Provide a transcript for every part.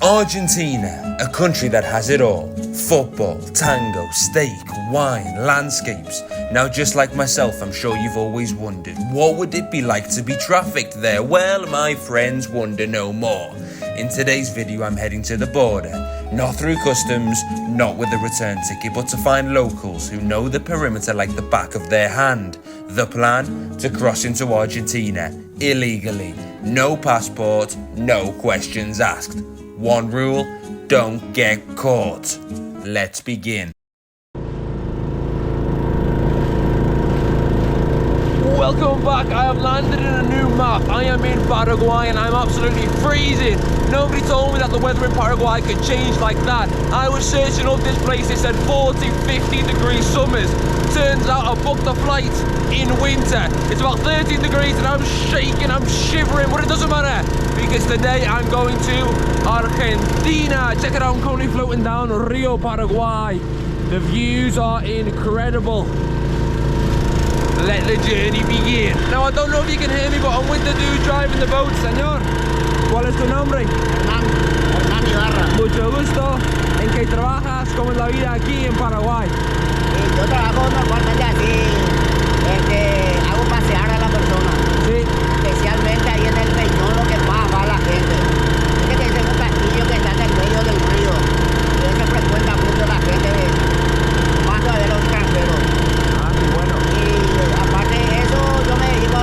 Argentina, a country that has it all. Football, tango, steak, wine, landscapes. Now just like myself, I'm sure you've always wondered, what would it be like to be trafficked there? Well, my friends, wonder no more. In today's video, I'm heading to the border. Not through customs, not with a return ticket, but to find locals who know the perimeter like the back of their hand. The plan? To cross into Argentina, illegally. No passport, no questions asked. One rule, don't get caught. Let's begin. Welcome back. I have landed in a new map. I am in Paraguay and I'm absolutely freezing. Nobody told me that the weather in Paraguay could change like that. I was searching up this place, it said 40, 50 degree summers. Turns out I booked a flight in winter. It's about 13 degrees and I'm shaking, I'm shivering, but it doesn't matter because today I'm going to Argentina. Check it out, I'm currently floating down Rio Paraguay. The views are incredible. Let the journey begin. Now I don't know if you can hear me, but I'm with the dude driving the boat. Señor, ¿cuál es tu nombre? Hernán Ibarra. Mucho gusto. ¿En qué trabajas? ¿Cómo es la vida aquí en Paraguay? Yo trabajo normalmente así, hago pasear a la persona. Sí. Especialmente ahí en el Peñón, lo que más va la gente. Es que es un castillo que está en el medio del río. Y se frecuenta mucho la gente, más de los extranjeros. Ah, qué bueno. Y aparte de eso, yo me dedico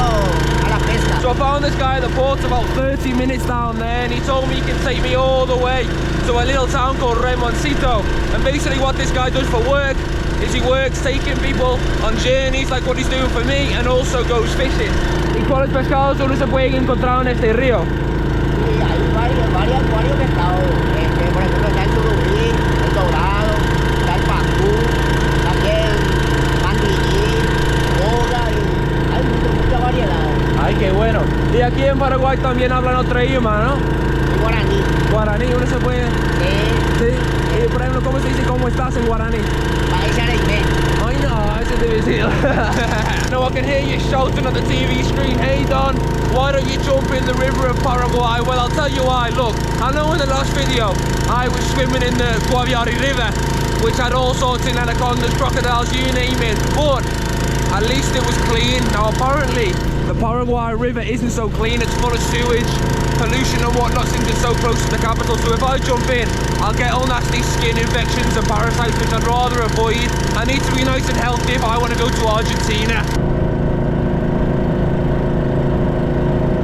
a la pesca. So I found this guy at the port about 30 minutes down there, and he told me he can take me all the way to a little town called Remoncito. And basically what this guy does for work is he works taking people on journeys like what he's doing for me, and also goes fishing. ¿Y cuáles pescados uno se pueden encontrar en este río? Sí, hay varios pescados. Por ejemplo, está el surubí, el dorado, está el pacú, también mandillí, boga, y hay mucha variedad. Ay, qué bueno. Y aquí en Paraguay también hablan otro idioma, ¿no? Y guaraní. Guaraní, uno se puede... Sí. Sí. Y por ejemplo, ¿cómo se dice cómo estás en guaraní? I know, ese debe ser. No, I can hear you shouting at the TV screen, hey Don, why don't you jump in the river of Paraguay? Well, I'll tell you why. Look, I know in the last video I was swimming in the Guaviare River, which had all sorts of anacondas, crocodiles, you name it, but at least it was clean. Now apparently the Paraguay River isn't so clean, it's full of sewage, pollution and whatnot, since it's so close to the capital. So if I jump in, I'll get all nasty skin infections and parasites, which I'd rather avoid. I need to be nice and healthy if I want to go to Argentina.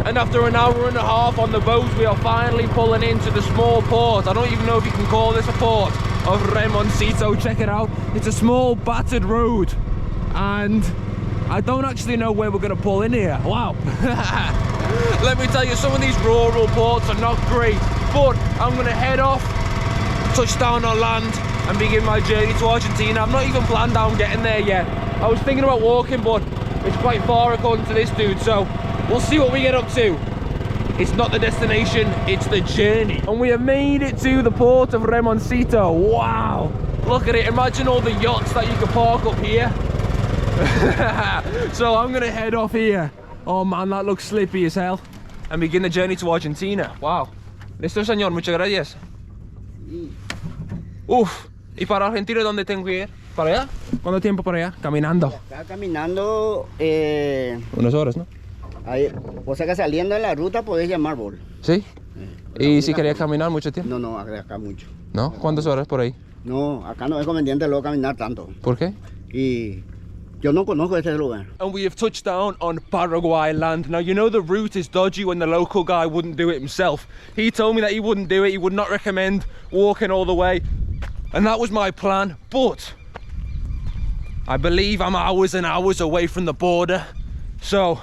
And after an hour and a half on the boat, we are finally pulling into the small port. I don't even know if you can call this a port, of Remoncito. Check it out. It's a small battered road, and I don't actually know where we're going to pull in here. Wow. Let me tell you, some of these rural ports are not great, but I'm going to head off, touch down on land, and begin my journey to Argentina. I've not even planned on getting there yet. I was thinking about walking, but it's quite far according to this dude, so we'll see what we get up to. It's not the destination, it's the journey. And we have made it to the port of Remoncito. Wow, look at it. Imagine all the yachts that you could park up here. So I'm gonna head off here. Oh man, that looks slippy as hell. And begin the journey to Argentina. Wow. Listo, señor, muchas gracias. Uf, ¿y para Argentina dónde tengo que ir? ¿Para allá? ¿Cuánto tiempo para allá? Caminando. Acá caminando, unas horas, ¿no? ahí, o sea que saliendo en la ruta podés llamar vos. ¿Sí? ¿Y si quería caminar mucho tiempo? No, acá mucho. ¿No? ¿Cuántas horas por ahí? No, acá no es conveniente luego caminar tanto. ¿Por qué? Y yo no conozco este lugar. And we have touched down on Paraguay land. Now, you know the route is dodgy when the local guy wouldn't do it himself. He told me that he wouldn't do it. He would not recommend walking all the way. And that was my plan. But I believe I'm hours and hours away from the border. So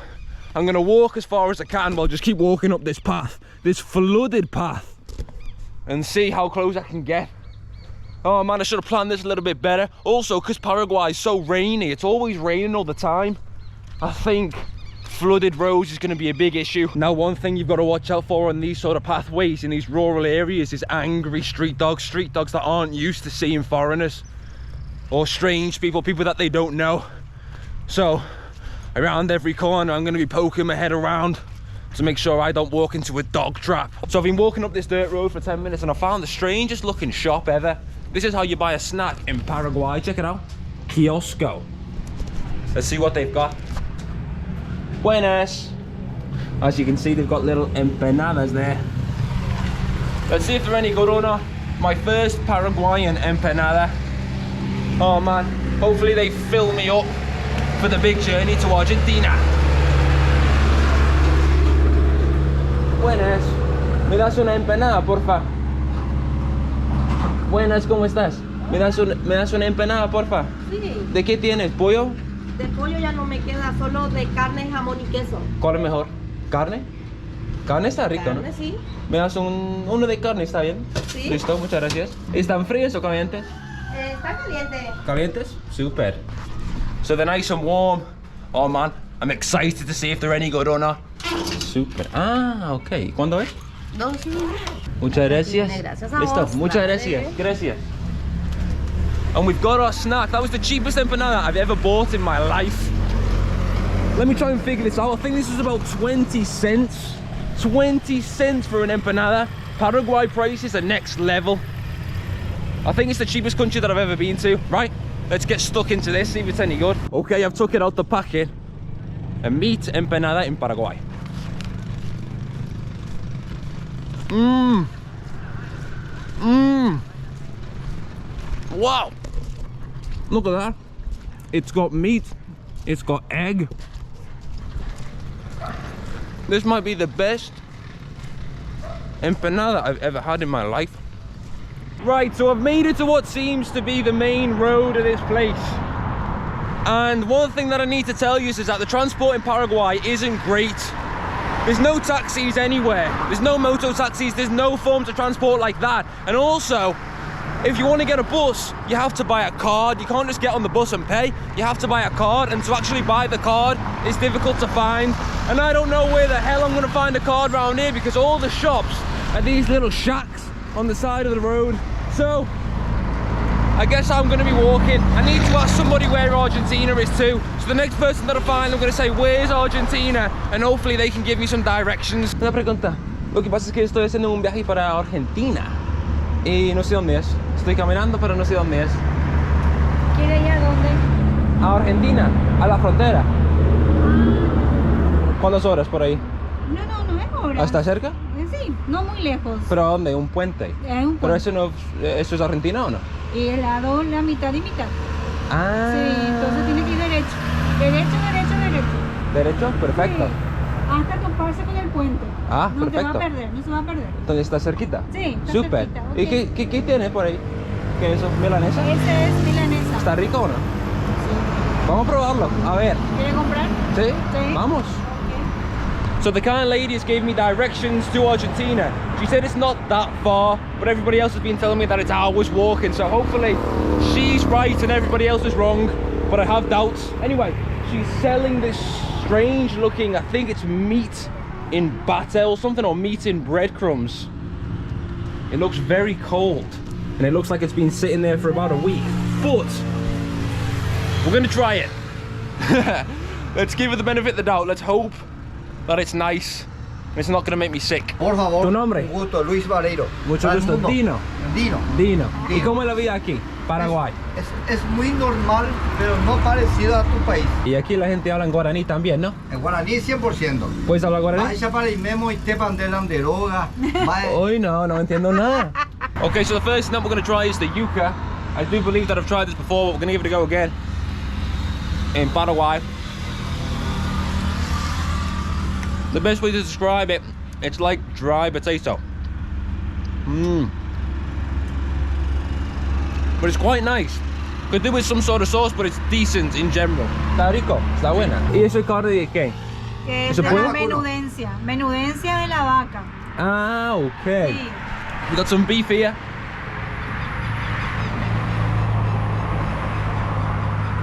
I'm going to walk as far as I can. Well, just keep walking up this path, this flooded path, and see how close I can get. Oh man, I should have planned this a little bit better. Also, because Paraguay is so rainy, it's always raining all the time. I think flooded roads is going to be a big issue. Now, one thing you've got to watch out for on these sort of pathways in these rural areas is angry street dogs that aren't used to seeing foreigners or strange people that they don't know. So around every corner I'm going to be poking my head around, to make sure I don't walk into a dog trap. So I've been walking up this dirt road for 10 minutes and I found the strangest looking shop ever. This is how you buy a snack in Paraguay. Check it out. Kiosco. Let's see what they've got. Buenas. As you can see, they've got little empanadas there. Let's see if they're any good or not. My first Paraguayan empanada. Oh man, hopefully they fill me up for the big journey to Argentina. Buenas. ¿Me das una empanada, porfa? Buenas, ¿cómo estás? ¿Me das una empanada, porfa? Sí, ¿De qué tienes? ¿Pollo? de pollo ya no me queda, solo de carne, jamón y queso. ¿Cuál es mejor? ¿Carne? Carne está rico, Carne, ¿no? sí. ¿Me das uno de carne? ¿Está bien? Sí. Listo, muchas gracias. ¿Están fríos o calientes? Está caliente. Calientes? Super. So they're nice and warm. Oh man, I'm excited to see if they're any good or not. Super. Ah, ok. ¿Cuándo es? 2 minutos. Muchas gracias. Gracias a Listo, vos. muchas Vale. gracias. Gracias. And we've got our snack. That was the cheapest empanada I've ever bought in my life. Let me try and figure this out. I think this was about 20 cents. 20 cents for an empanada. Paraguay prices are next level. I think it's the cheapest country that I've ever been to. Right, let's get stuck into this, see if it's any good. Okay, I've took it out the packet. A meat empanada in Paraguay. Mmm. Mmm. Wow. Look at that. It's got meat. It's got egg. This might be the best empanada I've ever had in my life. Right, so I've made it to what seems to be the main road of this place. And one thing that I need to tell you is that the transport in Paraguay isn't great. There's no taxis anywhere. There's no moto taxis. There's no forms of transport like that. And also, if you want to get a bus, you have to buy a card. You can't just get on the bus and pay. You have to buy a card, and to actually buy the card is difficult to find. And I don't know where the hell I'm going to find a card around here because all the shops are these little shacks on the side of the road. So I guess I'm going to be walking. I need to ask somebody where Argentina is too. So the next person that I find, I'm going to say, where's Argentina? And hopefully they can give me some directions. Una pregunta. Lo que pasa es que estoy haciendo un viaje para Argentina y no sé dónde es. Estoy caminando, pero no sé dónde es. ¿Quiere ir a dónde? A Argentina, a la frontera. ¿Cuántas horas por ahí? No es hora. ¿Está cerca? Sí, no muy lejos. ¿Pero a dónde? ¿Un puente? Es un ¿Pero puente. eso no, eso es Argentina o no? Y el lado, la mitad y mitad. Ah. Sí, entonces tiene que ir derecho. Derecho. ¿Derecho? Perfecto. Sí, hasta toparse con el puente. Ah, no perfecto. te va a perder, no se va a perder. Entonces está cerquita. Sí, está Súper. cerquita, ok. ¿Y qué tiene por ahí? ¿Qué es eso? ¿Milanesa? Ese es milanesa. ¿Está rico o no? Sí. Vamos a probarlo. A ver. ¿Quiere comprar? ¿Sí? Sí. Vamos. Ok. So the kind lady has gave me directions to Argentina. She said it's not that far, but everybody else has been telling me that it's hours walking. So hopefully she's right and everybody else is wrong, but I have doubts. Anyway, she's selling this strange looking, I think it's meat in bate or something, or meat in breadcrumbs. It looks very cold and it looks like it's been sitting there for about a week, but we're gonna try it. Let's give it the benefit of the doubt. Let's hope that it's nice and it's not gonna make me sick. Por favor. ¿Tu nombre? Un gusto, Luis Vareiro. Mucho Para el gusto. mundo. Dino. Dino. Dino. ¿Y Dino. cómo es la vida aquí? Paraguay. Es muy normal, pero no parecido a tu país. Y aquí la gente habla en guaraní también, ¿no? En guaraní 100%. ¿Puedes hablar guaraní? Vaya para el memo y te pandelan de droga. Hoy no entiendo nada. Okay, so the first thing that we're going to try is the yuca. I do believe that I've tried this before, but we're going to give it a go again. In Paraguay. The best way to describe it, it's like dry potato. Mmm. But it's quite nice. Could do with some sort of sauce, but it's decent in general. Está rico, está buena. ¿Y eso es carne de qué? Que es ¿Se de puede? la menudencia de la vaca. Ah, okay. Sí. We got some beef here.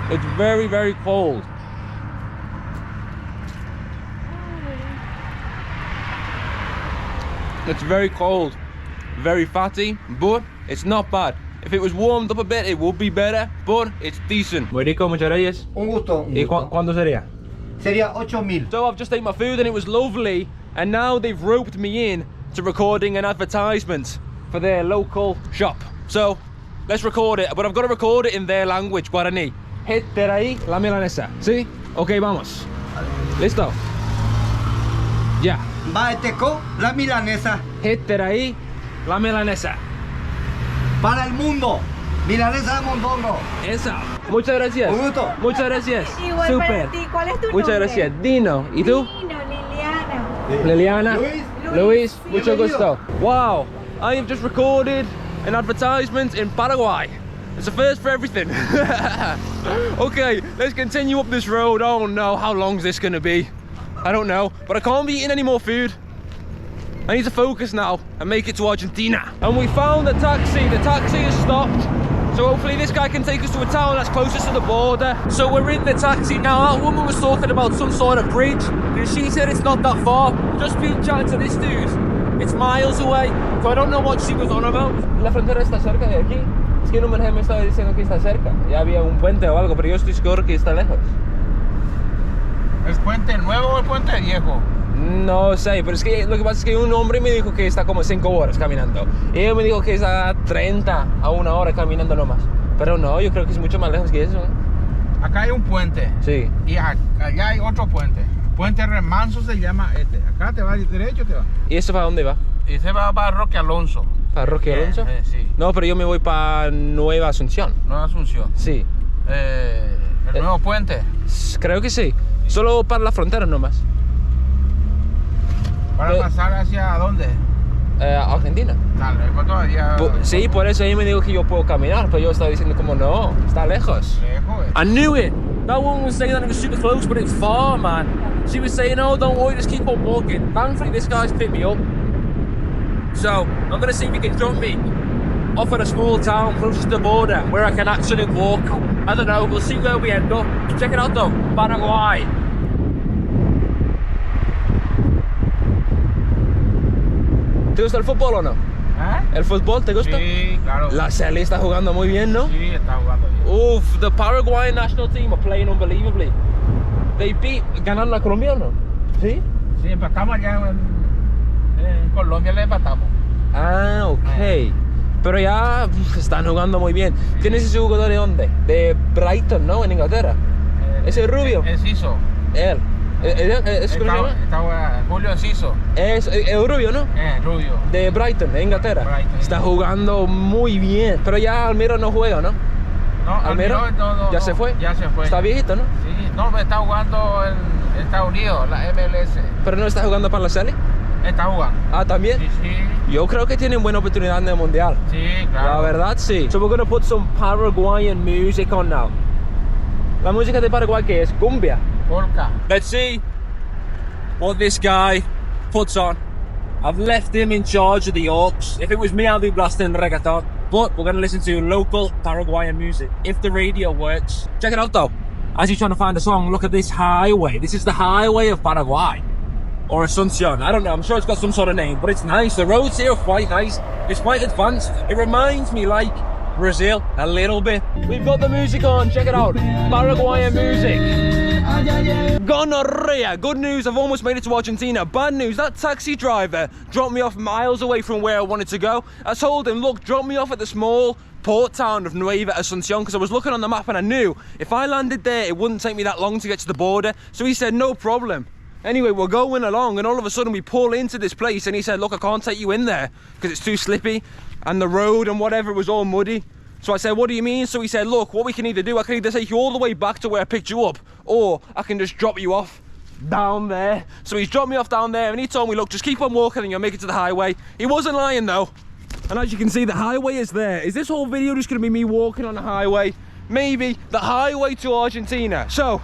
It's very, very cold. It's very cold, very fatty, but it's not bad. If it was warmed up a bit, it would be better, but it's decent. Muy rico, muchas gracias. Un gusto. ¿Y cuándo sería? Sería 8,000. So I've just ate my food and it was lovely, and now they've roped me in to recording an advertisement for their local shop. So let's record it, but I've got to record it in their language, Guarani. Heter ahí la milanesa, ¿sí? Ok, vamos. Listo. Ya. Baeteco, la milanesa. Heter ahí la milanesa. Para el mundo. Milanesa de mondongo. Esa. Muchas gracias. Un gusto. Muchas gracias. Igual Super. para ti. ¿Cuál es tu Muchas nombre? gracias. Dino. ¿Y tú? Dino, Liliana. Liliana. Luis. Mucho Bienvenido. gusto. Wow. I have just recorded an advertisement in Paraguay. It's a first for everything. Okay, let's continue up this road. Oh no, how long is this gonna be? I don't know, but I can't be eating any more food. I need to focus now and make it to Argentina. And we found the taxi. The taxi has stopped. So hopefully this guy can take us to a town that's closest to the border. So we're in the taxi now. That woman was talking about some sort of bridge, and she said it's not that far. Just been chatting to this dude. It's miles away, so I don't know what she was on about. La frontera está cerca de aquí. Es que un mensaje me estaba diciendo que está cerca. Ya había un puente o algo, pero yo estoy seguro que está lejos. ¿Es puente nuevo o el puente viejo? No sé, pero es que lo que pasa es que un hombre me dijo que está como 5 horas caminando. Y ella me dijo que está 30 a 1 hora caminando nomás. Pero no, yo creo que es mucho más lejos que eso. Acá hay un puente. Sí. Y allá hay otro puente. Puente Remanso se llama este. Acá te va derecho, te va. ¿Y eso para dónde va? Y se va para Roque Alonso. ¿Para Roque Alonso? Sí. No, pero yo me voy para Nueva Asunción. Nueva Asunción. Sí. El nuevo puente. Creo que sí. Solo para la frontera nomás. ¿Para pasar hacia dónde? Argentina. Tan lejos todavía. Sí, por eso ella me dijo que yo puedo caminar, pero yo estaba diciendo como no, está lejos. Lejos, I knew it. That woman was saying that it was super close, but it's far, man. She was saying, oh, don't worry, just keep on walking. Thankfully, this guy's picked me up. So, I'm going to see if he can drop me off at a small town close to the border where I can actually walk. I don't know, we'll see where we end up. Check it out though, Paraguay. ¿Te gusta el fútbol o no? ¿Eh? ¿El fútbol te gusta? Sí, claro. La Celi está jugando muy bien, ¿no? Sí, está jugando bien. Oof, the Paraguayan national team are playing unbelievably. They beat, ganaron a Colombia, ¿no? ¿Sí? Sí, empatamos allá en Colombia, le empatamos. Ah, ok. Pero ya están jugando muy bien. ¿Tienes ese jugador de dónde? De Brighton, ¿no? En Inglaterra. ¿Ese rubio? Enciso. Él. ¿Es cómo se llama? Está Julio Enciso. Es el rubio, ¿no? Rubio. De Brighton, de Inglaterra. Brighton. Está jugando muy bien. Pero ya Almiro no juega, ¿no? No, Almiro no, ya se fue. Ya se fue. Está viejito, ¿no? Sí, no, está jugando en Estados Unidos, la MLS. Pero no está jugando para la Celi. Está jugando. Ah, también. Sí, sí. Yo creo que tienen buena oportunidad en el mundial. Sí, claro. La verdad, sí. So we're gonna put some Paraguayan music on now. La música de Paraguay que es cumbia. Polka. Let's see what this guy puts on. I've left him in charge of the Orcs. If it was me, I'd be blasting reggaeton. But we're gonna listen to local Paraguayan music. If the radio works. Check it out though. As you're trying to find a song, look at this highway. This is the highway of Paraguay. Or Asuncion, I don't know, I'm sure it's got some sort of name, but it's nice. The roads here are quite nice. It's quite advanced. It reminds me like Brazil, a little bit. We've got the music on, check it out. Paraguayan music. Gonorrhea. Good news, I've almost made it to Argentina. Bad news, that taxi driver dropped me off miles away from where I wanted to go. I told him, look, drop me off at the small port town of Nueva Asunción, because I was looking on the map and I knew if I landed there, it wouldn't take me that long to get to the border. So he said, no problem. Anyway, we're going along and all of a sudden we pull into this place and he said, look, I can't take you in there because it's too slippy and the road and whatever was all muddy. So I said, what do you mean? So he said, look, what we can either do, I can either take you all the way back to where I picked you up, or I can just drop you off down there. So he's dropped me off down there and he told me, look, just keep on walking and you'll make it to the highway. He wasn't lying though. And as you can see, the highway is there. Is this whole video just gonna be me walking on the highway? Maybe the highway to Argentina. So,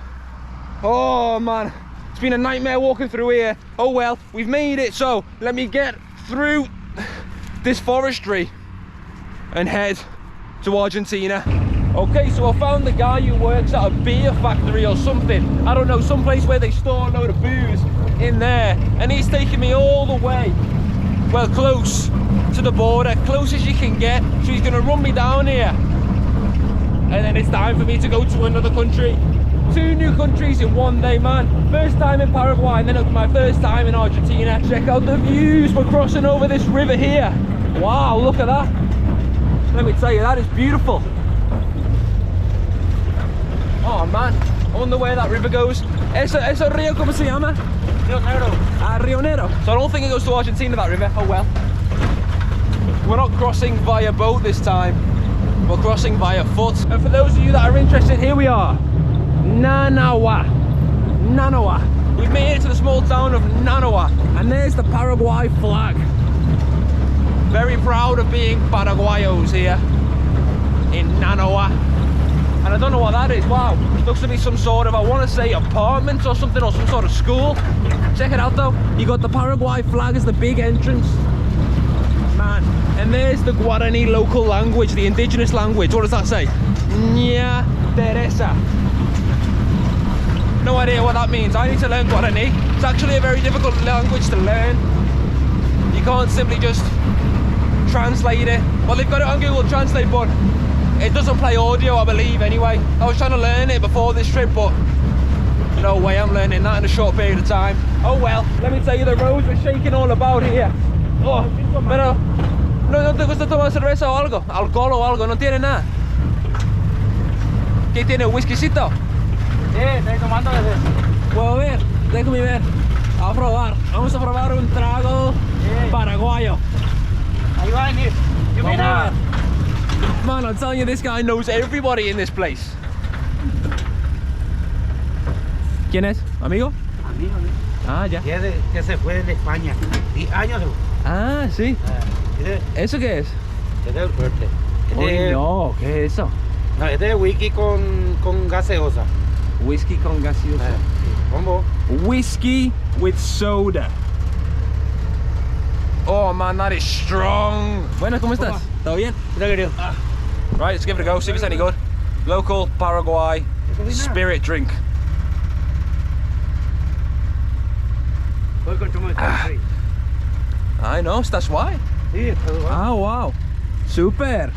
oh man. It's been a nightmare walking through here. Oh well, we've made it. So let me get through this forestry and head to Argentina. Okay, so I found the guy who works at a beer factory or something. I don't know, someplace where they store a load of booze in there. And he's taking me all the way, well, close to the border, close as you can get. So he's gonna run me down here. And then it's time for me to go to another country. 2 new countries in one day, man. First time in Paraguay, and then it was my first time in Argentina. Check out the views. We're crossing over this river here. Wow, look at that. Let me tell you, that is beautiful. Oh man, I wonder where that river goes. Eso río, ¿cómo se llama? Río Negro. Rio Negro. So I don't think it goes to Argentina, that river. Oh well. We're not crossing via boat this time. We're crossing via foot. And for those of you that are interested, here we are. Nanawa. We've made it to the small town of Nanawa. And there's the Paraguay flag. Very proud of being Paraguayos here in Nanawa. And I don't know what that is. Wow, looks to be some sort of, I want to say, apartment or something, or some sort of school. Check it out though. You got the Paraguay flag as the big entrance. Man, and there's the Guarani local language, the indigenous language. What does that say? Ña Teresa. No idea what that means. I need to learn Guarani. It's actually a very difficult language to learn. You can't simply just translate it. Well, they've got it on Google Translate, but it doesn't play audio, I believe, anyway. I was trying to learn it before this trip, but no way I'm learning that in a short period of time. Oh well, let me tell you, the roads were shaking all about here. Oh, pero no te gusta tomar cerveza o algo? Alcohol o algo, no tiene nada. ¿Qué tiene? ¿Whiskycito? Sí, estoy tomando desde. Puedo ver, déjame ver. A probar. Vamos a probar un trago paraguayo. Ahí va a venir. ¿Qué mira? Man, I'm telling you, this guy knows everybody in this place. ¿Quién es? ¿Amigo? Amigo. Ah, ya. Que se fue de España. 10 años. Ah, sí. Este ¿Eso qué es? es el fuerte. Uy, no, ¿qué es eso? No, este es whisky con gaseosa. Whisky con gaseosa. ¿Cómo? Whiskey with soda. Oh man, that is strong. Bueno, ¿cómo estás? ¿Todo bien? Right, let's give it a go, see if it's any good. Local Paraguay spirit drink. I know, that's why. Oh wow, super.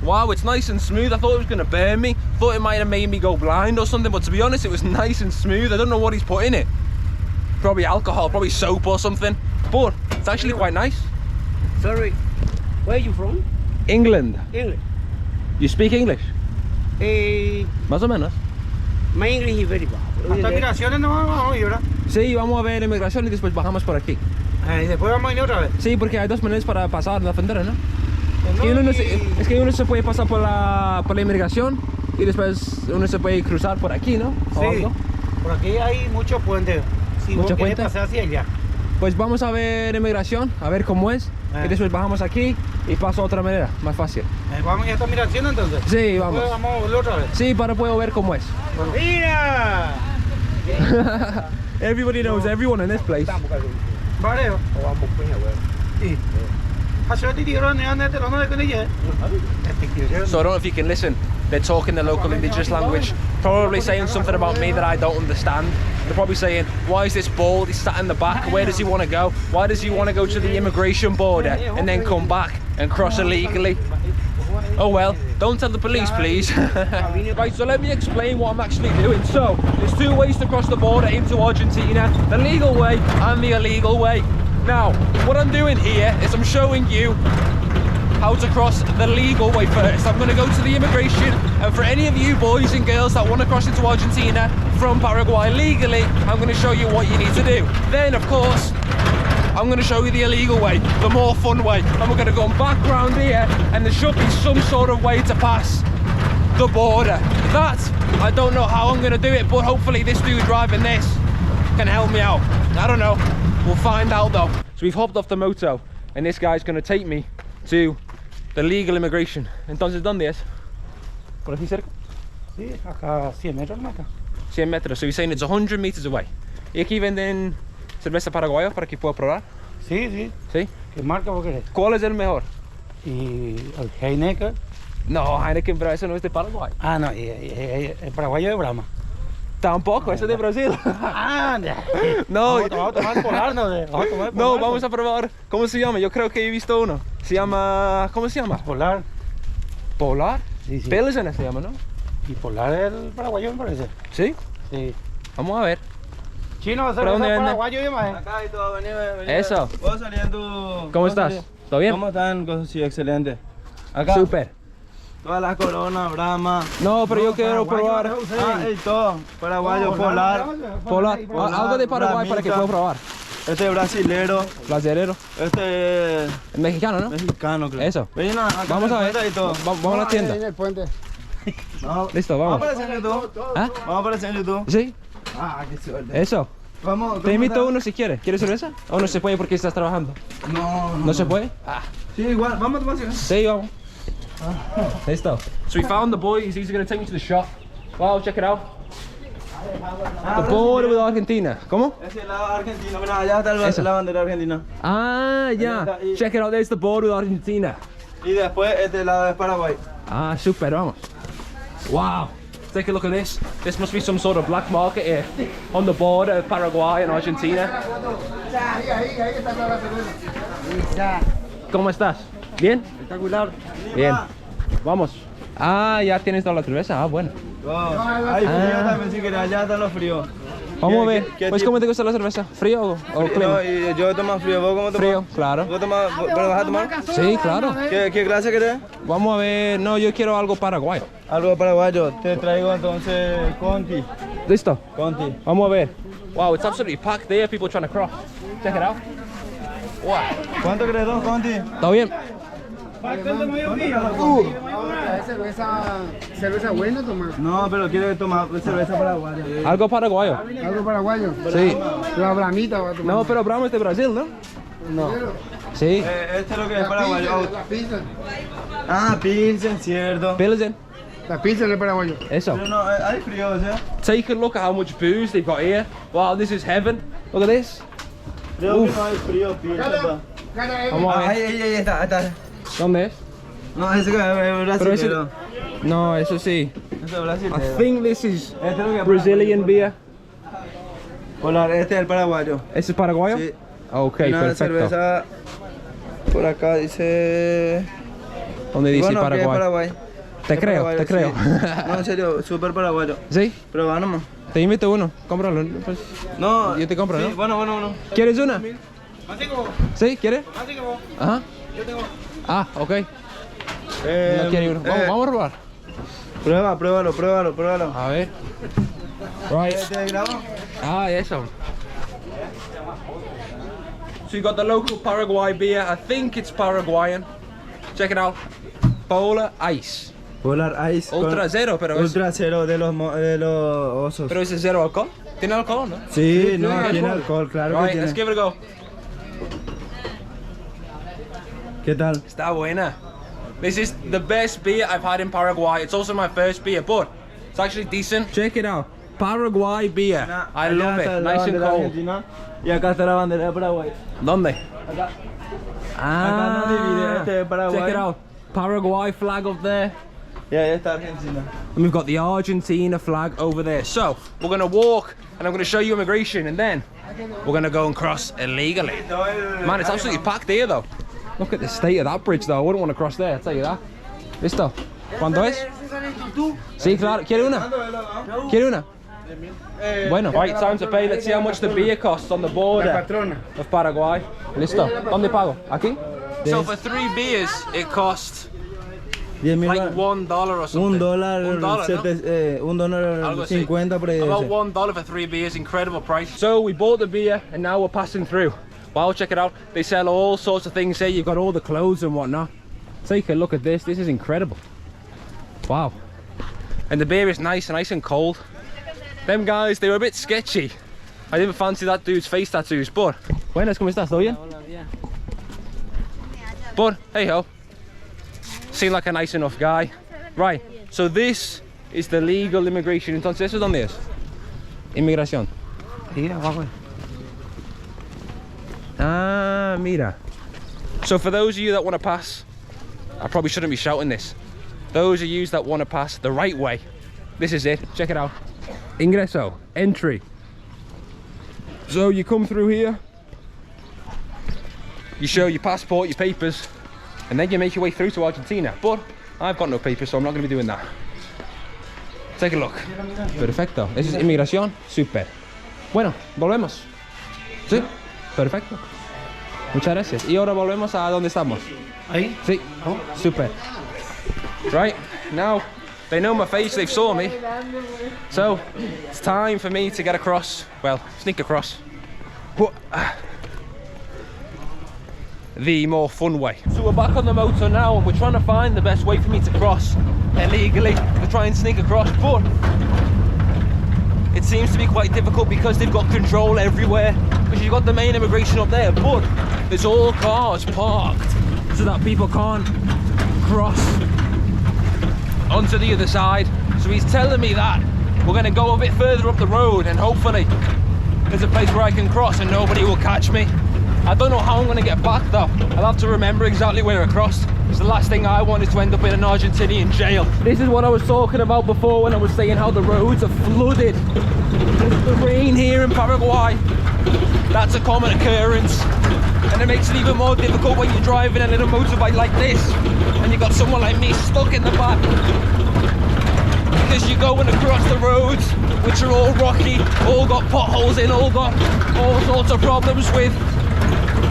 Wow, it's nice and smooth. I thought it was going to burn me. Thought it might have made me go blind or something, but to be honest, it was nice and smooth. I don't know what he's put in it. Probably alcohol, probably soap or something. But it's actually quite nice. Sorry, where are you from? England. English. You speak English? Más o menos. My English is very bad. Hasta migraciones no vamos a ir, ¿verdad? Sí, vamos a ver inmigración y después bajamos por aquí. Y después vamos a ir otra vez. Sí, porque hay dos maneras para pasar la frontera, ¿no? Es que uno se puede pasar por la inmigración y después uno se puede cruzar por aquí, ¿no? ¿O Sí, algo? por aquí hay muchos puentes. Si vos ¿Muchos querés puentes? pasar hacia allá. Pues vamos a ver inmigración, a ver cómo es. Y después bajamos aquí y paso a otra manera, más fácil. Vamos a esta migración entonces. Sí, vamos. Después vamos a volver otra vez. Sí, para poder ver cómo es. ¡Mira! Everybody knows everyone in this place. Vareo. Sí. So I don't know if you can listen. They're talking the local indigenous language, probably saying something about me that I don't understand. They're probably saying, why is this bald? He's sat in the back. Where does he want to go? Why does he want to go to the immigration border and then come back and cross illegally? Oh well, don't tell the police, please. Right, so let me explain what I'm actually doing. So, there's 2 ways to cross the border into Argentina, the legal way and the illegal way. Now, what I'm doing here is I'm showing you how to cross the legal way first. I'm going to go to the immigration, and for any of you boys and girls that want to cross into Argentina from Paraguay legally, I'm going to show you what you need to do. Then, of course, I'm going to show you the illegal way, the more fun way, and we're going to go back round here, and there should be some sort of way to pass the border. That, I don't know how I'm going to do it, but hopefully this dude driving this can help me out. I don't know. We'll find out though. So we've hopped off the moto and this guy's going to take me to the legal immigration. Entonces, ¿dónde es? ¿Por aquí cerca? Sí, acá 100 metros más acá. 100 metros. So he's saying it's 100 meters away. ¿Y aquí venden cerveza paraguaya para que pueda probar? Sí, sí. ¿Sí? ¿Qué marca vos querés? ¿Cuál es el mejor? Y el Heineken. No, Heineken, pero eso no es de Paraguay. Ah, no, el paraguayo de Brahma. Tampoco, eso es de Brasil. Ah, no. Vamos a tomar polar, ¿no? No, vamos a probar. ¿Cómo se llama? Yo creo que he visto uno. Se llama... ¿Cómo se llama? Polar. ¿Polar? Sí, sí. Pilsen se llama, ¿no? Bipolar el paraguayo me parece. ¿Sí? Sí. Vamos a ver. Chino, ¿Pero dónde cerveza vende? paraguayo y más. Acá y todo, vení. Eso. ¿Puedo salir en tu...? ¿Cómo ¿Puedo estás? salir? ¿Todo bien? ¿Cómo están? Sí, excelente. Acá, Súper. todas las coronas, Brahma. No, pero yo quiero probar Ah, y todo. Paraguayo, polar. polar. Algo de Paraguay para que Bramita. pueda probar. Este es brasilero. Placerero. Este es Mexicano, ¿no? mexicano, creo. Eso. Ven, acá Vamos a me ver. cuenta y todo. Vamos a la tienda. el puente. Listo, Vamos a vamos. aparecer en YouTube. ¿Ah? Vamos a aparecer en YouTube. ¿Sí? Ah, qué suerte. Eso. Vamos. Te invito uno si quieres. ¿Quieres cerveza? ¿O no se puede porque estás trabajando? No, ¿No se puede? Ah. Sí, igual. Vamos a tomar cerveza. Sí, vamos. Listo. So we found the boy. He's going to take me to the shop. Wow, check it out. The border with Argentina. ¿Cómo? Ese es el lado argentino. Mira, allá está Eso. la bandera argentina. Ah, ya. Check it out. There's the border with Argentina. Y después este lado es Paraguay. Ah, super, vamos. Wow. Take a look at this. This must be some sort of black market here on the border of Paraguay and Argentina. Ahí está toda la cerveza. ¿Cómo estás? ¿Bien? Espectacular. Bien. Vamos. Ah, ya tienes toda la cerveza. Ah, bueno. Hay frío también si quieres, allá están los fríos. Vamos a ver. ¿Qué Pues, tipo? ¿cómo te gusta la cerveza? ¿Frío o clima? No, y yo tomo frío, ¿vos cómo tomas? Frío, claro. ¿Vos tomás, pero vas a tomar? Sí, claro. ¿Qué clase querés? Vamos a ver. No, yo quiero algo paraguayo. Algo paraguayo, te traigo entonces Conti. ¿Listo? Conti. Vamos a ver. Wow, it's absolutely packed there. People trying to cross. Check it out. Wow. ¿Cuánto querés, dos Conti? ¿Está bien? Cerveza buena tomar. No, pero quiero tomar cerveza paraguaya. Algo paraguayo. Algo paraguayo. Sí. La bramita va a tomar. No, pero Brahma es de Brasil, ¿no? No. Sí. Este es lo que es paraguayo. La pizza. Ah, Pilsen, cierto. Pilsen. La pizza es paraguayo. Eso. Pero no, hay frío, o sea. Take a look at how much booze they've got here. Wow, this is heaven. Look at this. Creo que no hay frío, Pilsen. pa. Vamos a ver. Ahí está. ¿Dónde es? No, ese es Pero ese... brasileño. No, eso sí. Ese es I brasileño. think this is Este es lo que es Brazilian beer. Polar, este es el paraguayo. ¿Ese es paraguayo? Sí. Ok, Una perfecto. cerveza por acá dice. ¿Dónde dice Bueno, que es Paraguay? Paraguay. Te Es creo, paraguayo, te creo. sí. No, en serio, súper paraguayo. ¿Sí? Pero va nomás. Te invito uno. Cómpralo. Pues, No, yo te compro, sí, ¿no? Bueno. ¿Quieres una? ¿Sí? ¿Quieres? Ajá. Yo tengo. Ah, ok. No quiere uno. Vamos a probar. Pruébalo. A ver. Right. ¿Te grabo? Ah, eso. So you got the local Paraguay beer. I think it's Paraguayan. Check it out. Polar Ice. Polar Ice. Ultra cero, pero es... Ultra cero de los osos. Pero ese cero alcohol. ¿Tiene alcohol, no? Sí, no, tiene alcohol, claro que Right, tiene. let's give it a go. ¿Qué tal? Está buena. This is the best beer I've had in Paraguay. It's also my first beer, but it's actually decent. Check it out. Paraguay beer. I Allá love está it. la Nice and bandera cold. argentina y acá está la bandera de Paraguay. ¿Dónde? Acá. Ah, Acá no divide, este es Paraguay. check it out. Paraguay flag up there. Y ahí está Argentina. And we've got the Argentina flag over there. So, we're gonna walk and I'm gonna show you immigration and then we're gonna go and cross illegally. Man, it's absolutely packed here though. Look at the state of that bridge though. I wouldn't want to cross there, I'll tell you that. ¿Listo? ¿Cuándo es? Sí, claro. ¿Quiere una? ¿Quiere una? Bueno, right, time to pay. Let's see how much the beer costs on the border of Paraguay. ¿Listo? ¿Dónde pago? ¿Aquí? So for 3 beers, it costs 10.000 like $1 or something. $1, $1, Algo así. $1.50 por ahí. About $1 for 3 beers, incredible price. So we bought the beer and now we're passing through. Wow, check it out. They sell all sorts of things here. You've got all the clothes and whatnot. Take a look at this. This is incredible. Wow. And the beer is nice and cold. Them guys, they were a bit sketchy. I didn't fancy that dude's face tattoos, but... Buenas, ¿cómo estás? ¿Todo bien? But, hey ho. Seemed like a nice enough guy. Right, so this is the legal immigration. Entonces, ¿eso dónde es? Inmigración. Ah, mira. So for those of you that want to pass, I probably shouldn't be shouting this. Those of you that want to pass the right way, this is it. Check it out. Ingreso, entry. So you come through here, you show your passport, your papers, and then you make your way through to Argentina. But I've got no papers, so I'm not going to be doing that. Take a look. Perfecto. Esa es inmigración. Super. Bueno, volvemos. Sí, perfecto. Muchas gracias. Y ahora volvemos a donde estamos. Ahí. Sí, super. Right, now they know my face, they've saw me. So, it's time for me to get across, well, sneak across. The more fun way. So we're back on the motor now and we're trying to find the best way for me to cross illegally, to try and sneak across, but it seems to be quite difficult because they've got control everywhere, because you've got the main immigration up there, but there's all cars parked so that people can't cross onto the other side. So he's telling me that we're going to go a bit further up the road and hopefully there's a place where I can cross and nobody will catch me. I don't know how I'm going to get back though. I'll have to remember exactly where I crossed, because the last thing I want is to end up in an Argentinian jail. This is what I was talking about before when I was saying how the roads are flooded. The rain here in Paraguay, that's a common occurrence, and it makes it even more difficult when you're driving a little motorbike like this and you've got someone like me stuck in the back, because you're going across the roads which are all rocky, all got potholes in, all got all sorts of problems with.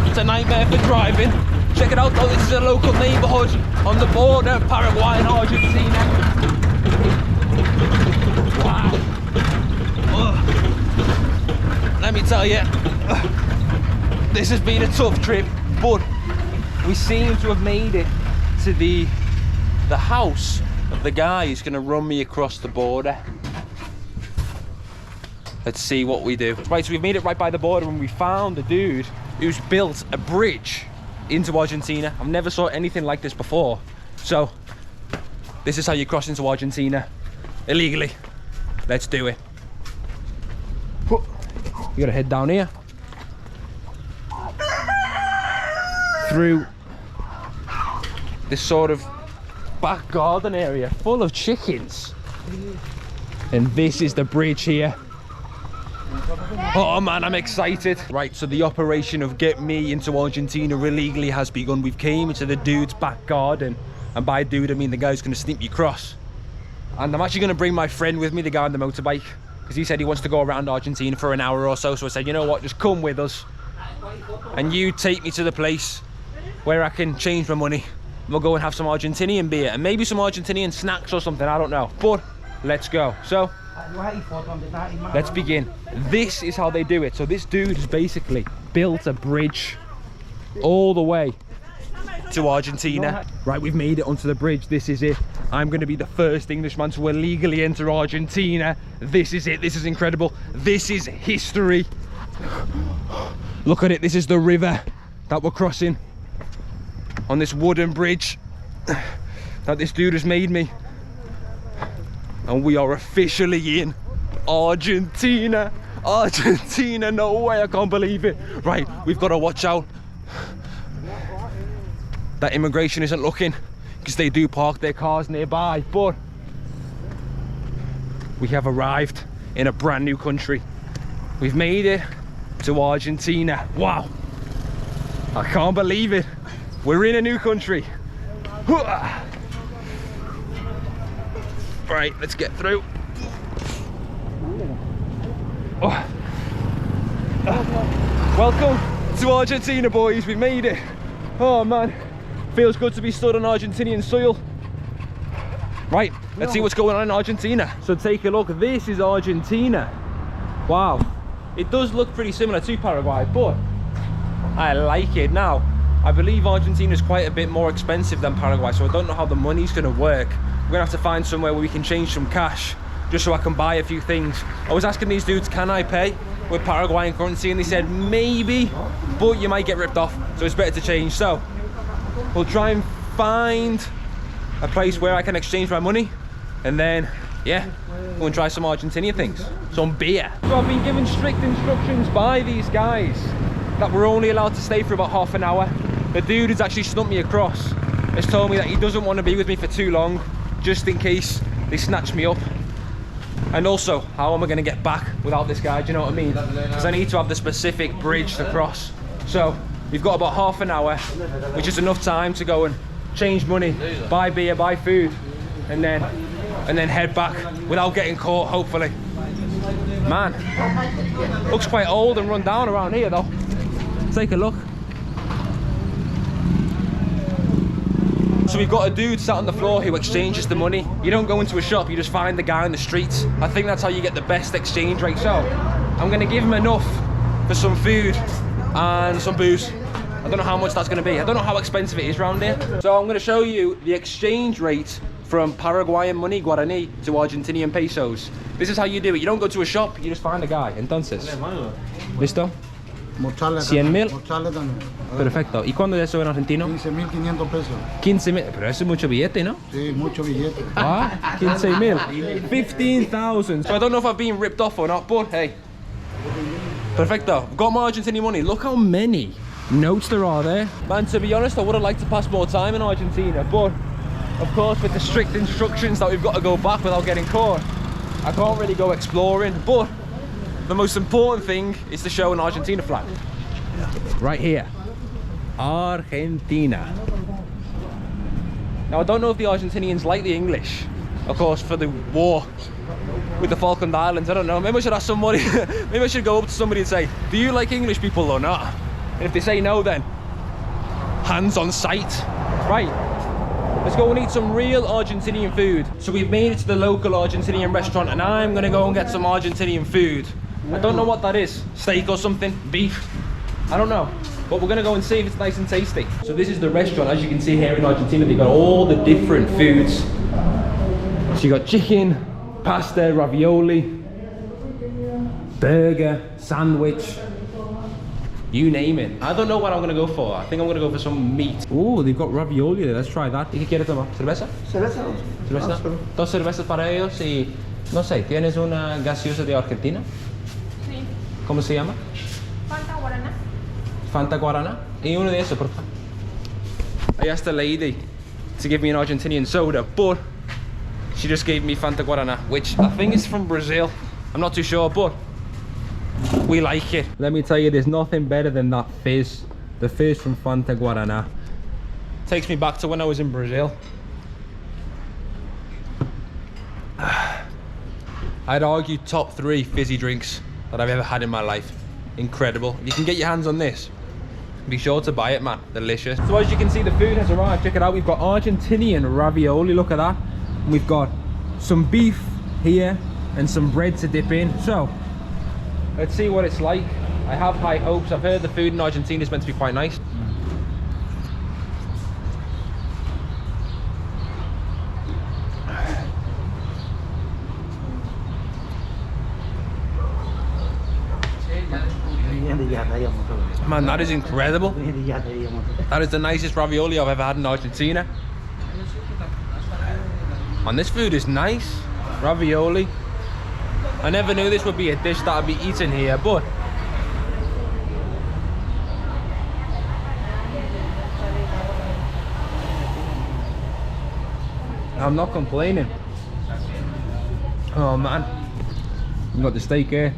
It's a nightmare for driving. Check it out though, this is a local neighborhood on the border of Paraguay and Argentina. Wow. Let me tell you, this has been a tough trip, but we seem to have made it to the house of the guy who's gonna run me across the border. Let's see what we do. Right, so we've made it right by the border and we found the dude who's built a bridge into Argentina. I've never saw anything like this before. So, this is how you cross into Argentina illegally. Let's do it. You gotta head down here. Through this sort of back garden area full of chickens. And this is the bridge here. Oh man, I'm excited. Right, so the operation of get me into Argentina illegally has begun. We've came into the dude's back garden, and by dude I mean the guy who's gonna sneak me across. And I'm actually gonna bring my friend with me, the guy on the motorbike, because he said he wants to go around Argentina for an hour or so. So I said, you know what, just come with us and you take me to the place where I can change my money. We'll go and have some Argentinian beer and maybe some Argentinian snacks or something, I don't know. But let's go. So let's begin. This is how they do it. So this dude has basically built a bridge all the way to Argentina. Right, we've made it onto the bridge. This is it. I'm going to be the first Englishman to illegally enter Argentina. This is it. This is incredible. This is history. Look at it. This is the river that we're crossing on this wooden bridge that this dude has made me. And we are officially in Argentina. Argentina, no way, I can't believe it. Right, we've got to watch out that immigration isn't looking, because they do park their cars nearby. But we have arrived in a brand new country. We've made it to Argentina. Wow, I can't believe it. We're in a new country. Right, let's get through. Oh. Welcome to Argentina, boys. We made it. Oh man, feels good to be stood on Argentinian soil. Right, let's see what's going on in Argentina. So take a look, this is Argentina. Wow, it does look pretty similar to Paraguay, but I like it. Now, I believe Argentina is quite a bit more expensive than Paraguay, so I don't know how the money's gonna work. We're gonna have to find somewhere where we can change some cash just so I can buy a few things. I was asking these dudes, can I pay with Paraguayan currency? And they said maybe, but you might get ripped off, so it's better to change. So we'll try and find a place where I can exchange my money, and then yeah, go and try some Argentinian things, some beer. So I've been given strict instructions by these guys that we're only allowed to stay for about half an hour. The dude who's actually snuck me across has told me that he doesn't want to be with me for too long, just in case they snatch me up. And also, how am I going to get back without this guy? Do you know what I mean? Because I need to have the specific bridge to cross. So we've got about half an hour, which is enough time to go and change money, buy beer, buy food, and then and then head back without getting caught, hopefully. Man, looks quite old and run down around here though. Take a look. So we've got a dude sat on the floor who exchanges the money. You don't go into a shop, you just find the guy on the streets. I think that's how you get the best exchange rate. So I'm gonna give him enough for some food and some booze. I don't know how much that's gonna be. I don't know how expensive it is around here. So I'm gonna show you the exchange rate from Paraguayan money, Guarani, to Argentinian pesos. This is how you do it. You don't go to a shop, you just find a guy. Entonces, ¿listo? 100.000. Perfecto. ¿Y cuándo es eso en argentino? 15.500 pesos. 15.000. Pero eso es mucho billete, ¿no? Sí, mucho billete. Ah, 15.000. 15,000. So I don't know if I've been ripped off or not, but hey. Perfecto. Got my Argentinian money. Look how many notes there are there. Man, to be honest, I would have liked to pass more time in Argentina, but of course, with the strict instructions that we've got to go back without getting caught, I can't really go exploring. But the most important thing is to show an Argentina flag. Right here. Argentina. Now, I don't know if the Argentinians like the English, of course, for the war with the Falkland Islands. I don't know. Maybe I should ask somebody. Maybe I should go up to somebody and say, do you like English people or not? And if they say no, then hands on sight. Right. Let's go and eat some real Argentinian food. So we've made it to the local Argentinian restaurant and I'm gonna go and get some Argentinian food. I don't know what that is. Steak or something? Beef? I don't know. But we're gonna go and see if it's nice and tasty. So this is the restaurant. As you can see here in Argentina, they've got all the different foods. So you got chicken, pasta, ravioli, burger, sandwich. You name it. I don't know what I'm gonna go for. I think I'm gonna go for some meat. Oh, they've got ravioli there. Let's try that. ¿Y qué quieres tomar? ¿Cerveza? Cerveza. ¿Cerveza? Dos cervezas para ellos y... No sé, ¿tienes una gaseosa de Argentina? Sí. ¿Cómo se llama? Fanta guaraná. Fanta Guarana. Y uno de esos, por favor. I asked a lady to give me an Argentinian soda, but she just gave me Fanta Guarana, which I think is from Brazil. I'm not too sure, but we like it. Let me tell you, there's nothing better than that fizz. The fizz from Fanta Guarana. Takes me back to when I was in Brazil. I'd argue top 3 fizzy drinks that I've ever had in my life. Incredible. If you can get your hands on this, be sure to buy it, man. Delicious. So as you can see, the food has arrived. Check it out. We've got Argentinian ravioli. Look at that. And we've got some beef here and some bread to dip in. So let's see what it's like. I have high hopes. I've heard the food in Argentina is meant to be quite nice. Man, that is incredible. That is the nicest ravioli I've ever had in Argentina. And this food is nice. Ravioli. I never knew this would be a dish that I'd be eating here, but I'm not complaining. Oh man. We've got the steak here.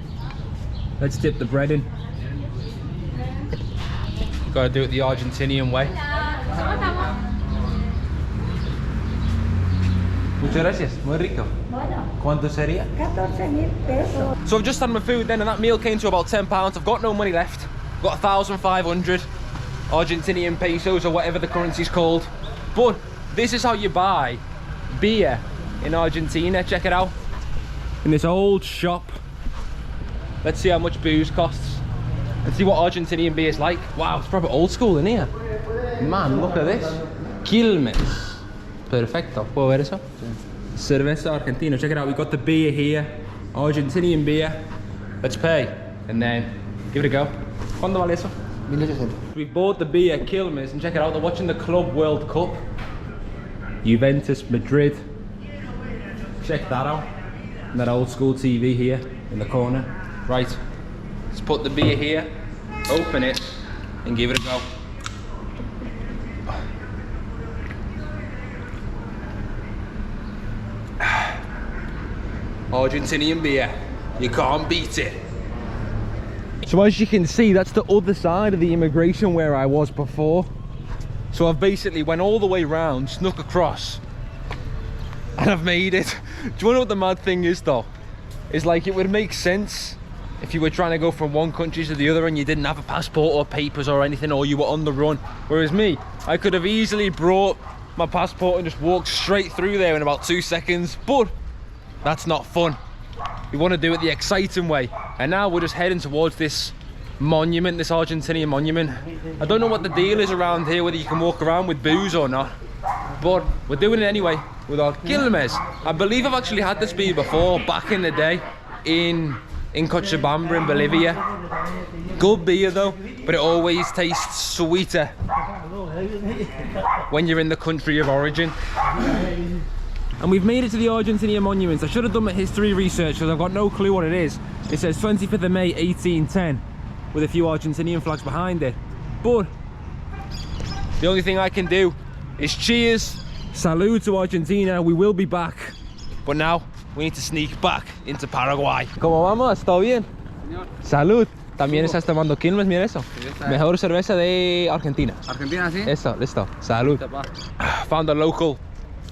Let's dip the bread in. Gotta do it the Argentinian way. Muchas gracias, muy rico. ¿Cuánto sería? 14,000 pesos. So I've just had my food then and that meal came to about £10. I've got no money left. I've got 1,500 Argentinian pesos or whatever the currency's called. But this is how you buy beer in Argentina. Check it out. In this old shop. Let's see how much booze costs. And see what Argentinian beer is like. Wow, it's proper old school in here. Man, look at this. Quilmes. Perfecto. ¿Puedo ver eso? Cerveza Argentina. Check it out. We've got the beer here. Argentinian beer. Let's pay. And then give it a go. ¿Cuánto vale eso? 1800. We bought the beer Quilmes and check it out. They're watching the Club World Cup. Juventus, Madrid. Check that out. And that old school TV here in the corner. Right. Let's put the beer here, open it, and give it a go. Argentinian beer, you can't beat it. So as you can see, that's the other side of the immigration where I was before. So I've basically went all the way round, snuck across, and I've made it. Do you know what the mad thing is though? It's like it would make sense if you were trying to go from one country to the other and you didn't have a passport or papers or anything, or you were on the run. Whereas me, I could have easily brought my passport and just walked straight through there in about 2 seconds, but that's not fun. We want to do it the exciting way. And now we're just heading towards this monument, this Argentinian monument. I don't know what the deal is around here, whether you can walk around with booze or not, but we're doing it anyway with our Quilmes. I believe I've actually had this beer before, back in the day, in Cochabamba in Bolivia. Good beer though, but it always tastes sweeter when you're in the country of origin. And we've made it to the Argentinian monuments. I should have done my history research because I've got no clue what it is. It says 25th of May 1810 with a few Argentinian flags behind it. But the only thing I can do is cheers, salud to Argentina. We will be back, but now we need to sneak back into Paraguay. ¿Cómo vamos? ¿Todo bien? Señor. Salud. También estás tomando Quilmes, mira eso. Sí, esa es. Mejor cerveza de Argentina. Argentina, sí. Eso, listo. Salud. Found a local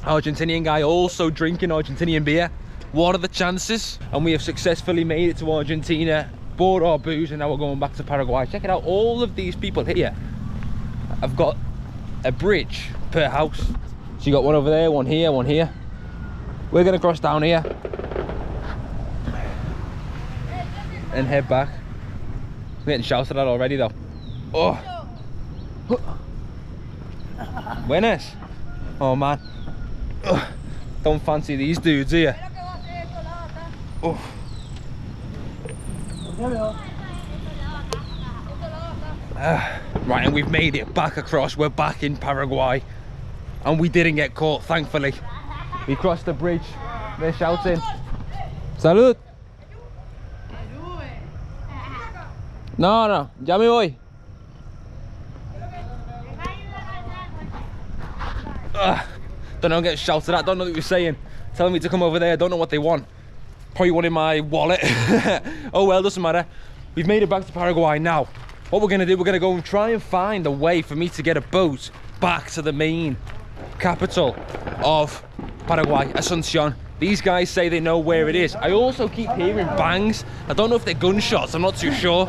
Argentinian guy also drinking Argentinian beer. What are the chances? And we have successfully made it to Argentina, bought our booze, and now we're going back to Paraguay. Check it out, all of these people here have got a bridge per house. So you got one over there, one here, one here. We're gonna cross down here and head back. I'm getting shouted at already though. Oh. Buenas. Oh man. Ugh. Don't fancy these dudes here. Oh. Right, and we've made it back across. We're back in Paraguay, and we didn't get caught, thankfully. We crossed the bridge. They're shouting. Salud. No, no, ya me voy. Don't know, I'm getting shouted at, don't know what you're saying. Telling me to come over there, don't know what they want. Probably wanted my wallet. Oh well, doesn't matter. We've made it back to Paraguay now. What we're gonna do, we're gonna go and try and find a way for me to get a boat back to the main capital of Paraguay, Asuncion. These guys say they know where it is. I also keep hearing bangs. I don't know if they're gunshots, I'm not too sure.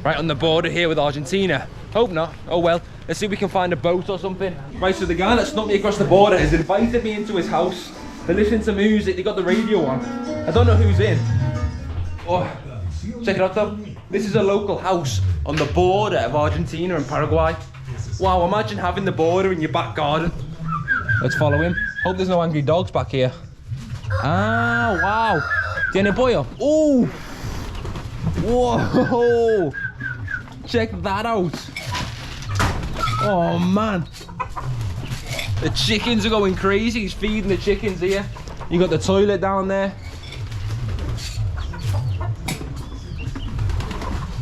Right on the border here with Argentina. Hope not. Oh well, let's see if we can find a boat or something. Right, so the guy that snuck me across the border has invited me into his house. They're listening to music, they got the radio on. I don't know who's in. Oh, check it out though. This is a local house on the border of Argentina and Paraguay. Wow, imagine having the border in your back garden. Let's follow him. Hope there's no angry dogs back here. Ah, wow. Tiene pollo. Ooh. Whoa. Check that out. Oh man. The chickens are going crazy. He's feeding the chickens here. You got the toilet down there.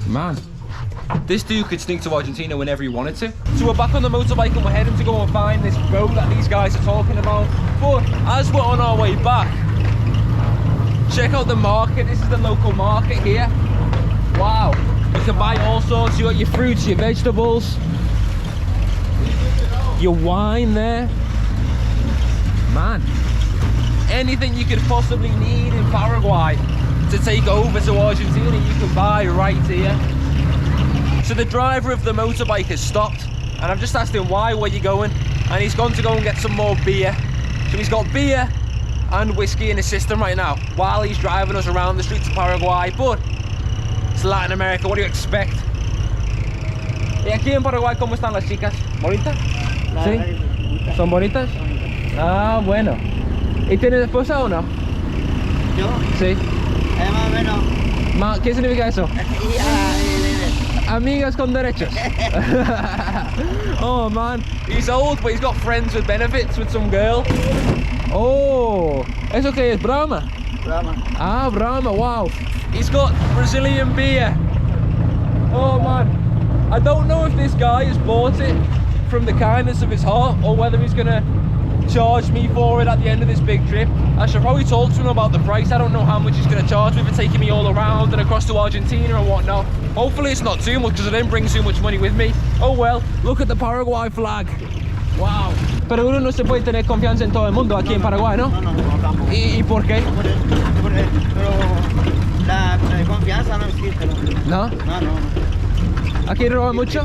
Man, this dude could sneak to Argentina whenever he wanted to. So we're back on the motorbike and we're heading to go and find this boat that these guys are talking about. But as we're on our way back, check out the market. This is the local market here. Wow, you can buy all sorts. You got your fruits, your vegetables, your wine there. Man, anything you could possibly need in Paraguay to take over to Argentina, you can buy right here. So the driver of the motorbike has stopped, and I've just asked him where you going, and he's gone to go and get some more beer. So he's got beer and whiskey in his system right now while he's driving us around the streets of Paraguay. But it's Latin America, what do you expect? ¿Y aquí en Paraguay cómo están las chicas? ¿Bonitas? ¿Sí? ¿Son bonitas? Ah, bueno. ¿Y tienes esposa o no? Yo, Sí. más o menos. ¿Qué significa eso? Amigas con derechos. Oh man, he's old but he's got friends with benefits with some girl. Oh, ¿eso qué es? Brahma? Brahma. Ah, Brahma, wow. He's got Brazilian beer. Oh man, I don't know if this guy has bought it from the kindness of his heart or whether he's gonna charge me for it at the end of this big trip. I should probably talk to him about the price. I don't know how much he's going to charge me for taking me all around and across to Argentina and whatnot. Hopefully it's not too much because I didn't bring too much money with me. Oh well, look at the Paraguay flag. Wow. Pero uno no se puede tener confianza en todo el mundo aquí en Paraguay, ¿no? No, tampoco. ¿Y por qué? Pero la confianza no existe, ¿no? ¿No? No. ¿Aquí roban mucho?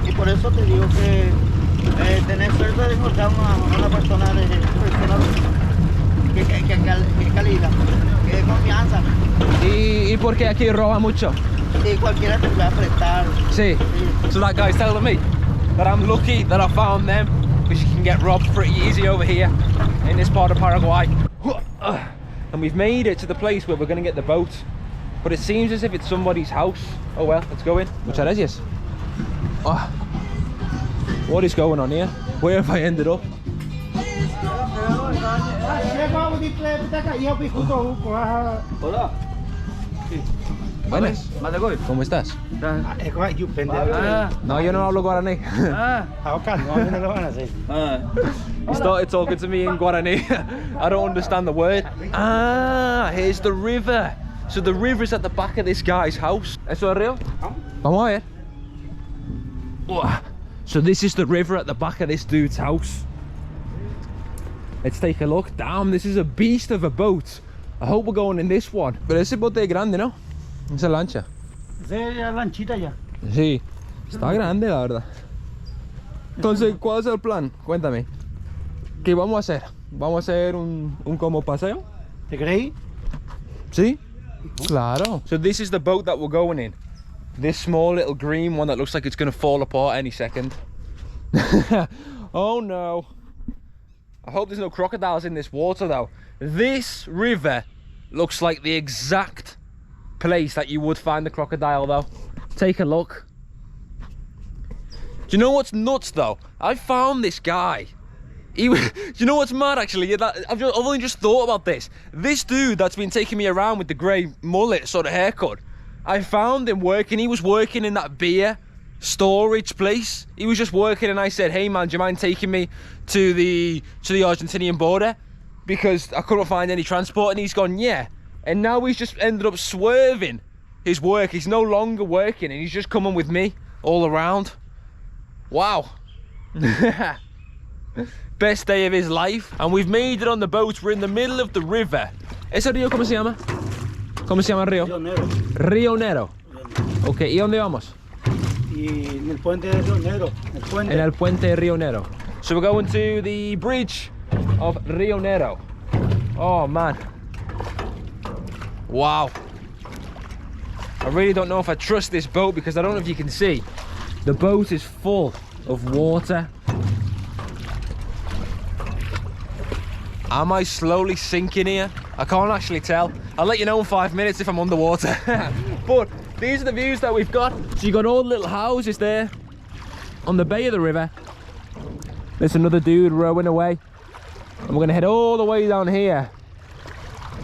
Y por eso te digo que tener suerte de encontrar una persona que calidad, que de confianza. ¿Y por qué aquí roban mucho? Y cualquiera te va a prestar. Sí. So that guy's telling me that I'm lucky that I found them, because you can get robbed pretty easy over here in this part of Paraguay. And we've made it to the place where we're going to get the boat, but it seems as if it's somebody's house. Oh well, let's go in. Muchas gracias. Oh. What is going on here? Where have I ended up? Hola. Buenas. ¿Cómo estás? No, yo no hablo guaraní. He started talking to me in Guarani. I don't understand the word. Ah, here's the river. So the river's at the back of this guy's house. ¿Eso es río? Vamos a ver. So this is the river at the back of this dude's house. Let's take a look. Damn, this is a beast of a boat. I hope we're going in this one. Pero ese bote es grande, ¿no? Esa lancha. Esa lanchita ya. Sí, está grande la verdad. Entonces, ¿cuál es el plan? Cuéntame. ¿Qué vamos a hacer? ¿Vamos a hacer un como paseo? ¿Te creí? Sí, claro. So this is the boat that we're going in. This small little green one that looks like it's going to fall apart any second. Oh no. I hope there's no crocodiles in this water though. This river looks like the exact place that you would find the crocodile though. Take a look. Do you know what's nuts though? I found this guy. Do you know what's mad actually? I've only just thought about this. This dude that's been taking me around with the grey mullet sort of haircut, I found him working. He was working in that beer storage place. He was just working and I said, hey man, do you mind taking me to the Argentinian border? Because I couldn't find any transport. And he's gone, yeah. And now he's just ended up swerving his work. He's no longer working and he's just coming with me all around. Wow. Best day of his life. And we've made it on the boat. We're in the middle of the river. ¿Ese río cómo se llama? ¿Cómo se llama el río? Río Negro. Río Negro. Ok, ¿y dónde vamos? Y en el puente de Río Negro. En el puente de Río Negro. So we're going to the bridge of Río Negro. Oh man. Wow. I really don't know if I trust this boat because I don't know if you can see. The boat is full of water. Am I slowly sinking here? I can't actually tell. I'll let you know in 5 minutes if I'm underwater. But these are the views that we've got. So you got all the little houses there on the bay of the river. There's another dude rowing away. And we're gonna head all the way down here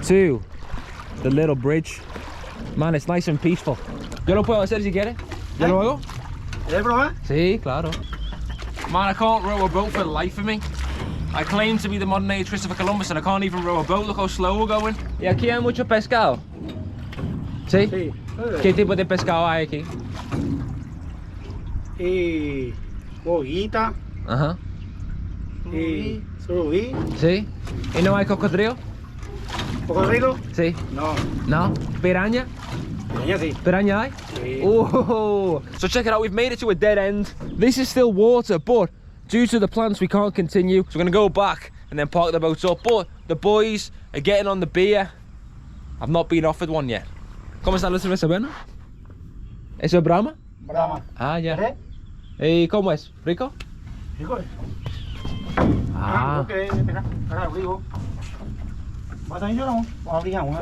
to the little bridge. Man, it's nice and peaceful. Yo lo puedo hacer si quiere. Yo lo hago. ¿Quieres probar? Sí, claro. Man, I can't row a boat for the life of me. I claim to be the modern age Christopher Columbus and I can't even row a boat. Look how slow we're going. ¿Y aquí hay mucho pescado? ¿Sí? Sí. ¿Qué tipo de pescado hay aquí? Y boguita. Ajá. Y surubí. ¿Sí? ¿Y no hay cocodrilo? ¿Cocodrilo? Sí. No. ¿No? ¿Piraña? Pequeña sí. ¿Piraña hay? Sí. Oh. So check it out, we've made it to a dead end. This is still water, but due to the plants we can't continue. So we're gonna go back and then park the boat up. But the boys are getting on the beer. I've not been offered one yet. ¿Cómo está la cerveza, bueno? ¿Eso es Brahma? Brahma. Ah, ya. ¿Eh? ¿Y cómo es? ¿Rico? Rico es. Ah. Ok, acá abrigo. ¿Vas a ir yo no? Vamos a abrir aún.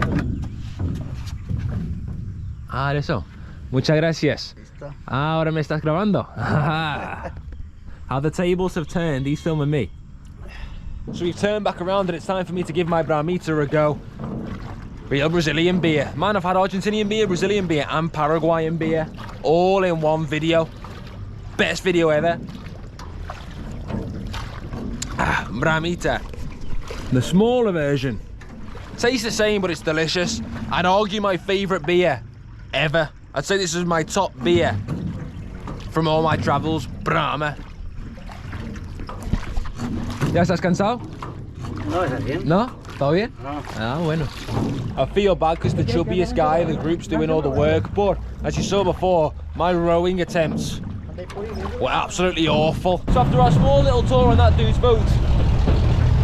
Ah, eso. Muchas gracias. Listo. Ah, ahora me estás grabando. How the tables have turned, he's filming me. So we've turned back around and it's time for me to give my Brahmita a go. Real Brazilian beer. Man, I've had Argentinian beer, Brazilian beer and Paraguayan beer all in one video. Best video ever. Ah, Brahmita. The smaller version. Tastes the same, but it's delicious. I'd argue my favourite beer ever. I'd say this is my top beer from all my travels. Brahma. ¿Ya estás cansado? No, es así. No? ¿Todo bien? No. Ah, bueno. I feel bad because the chubbiest guy in the group's doing all the work, but as you saw before, my rowing attempts were absolutely awful. So after our small little tour on that dude's boat,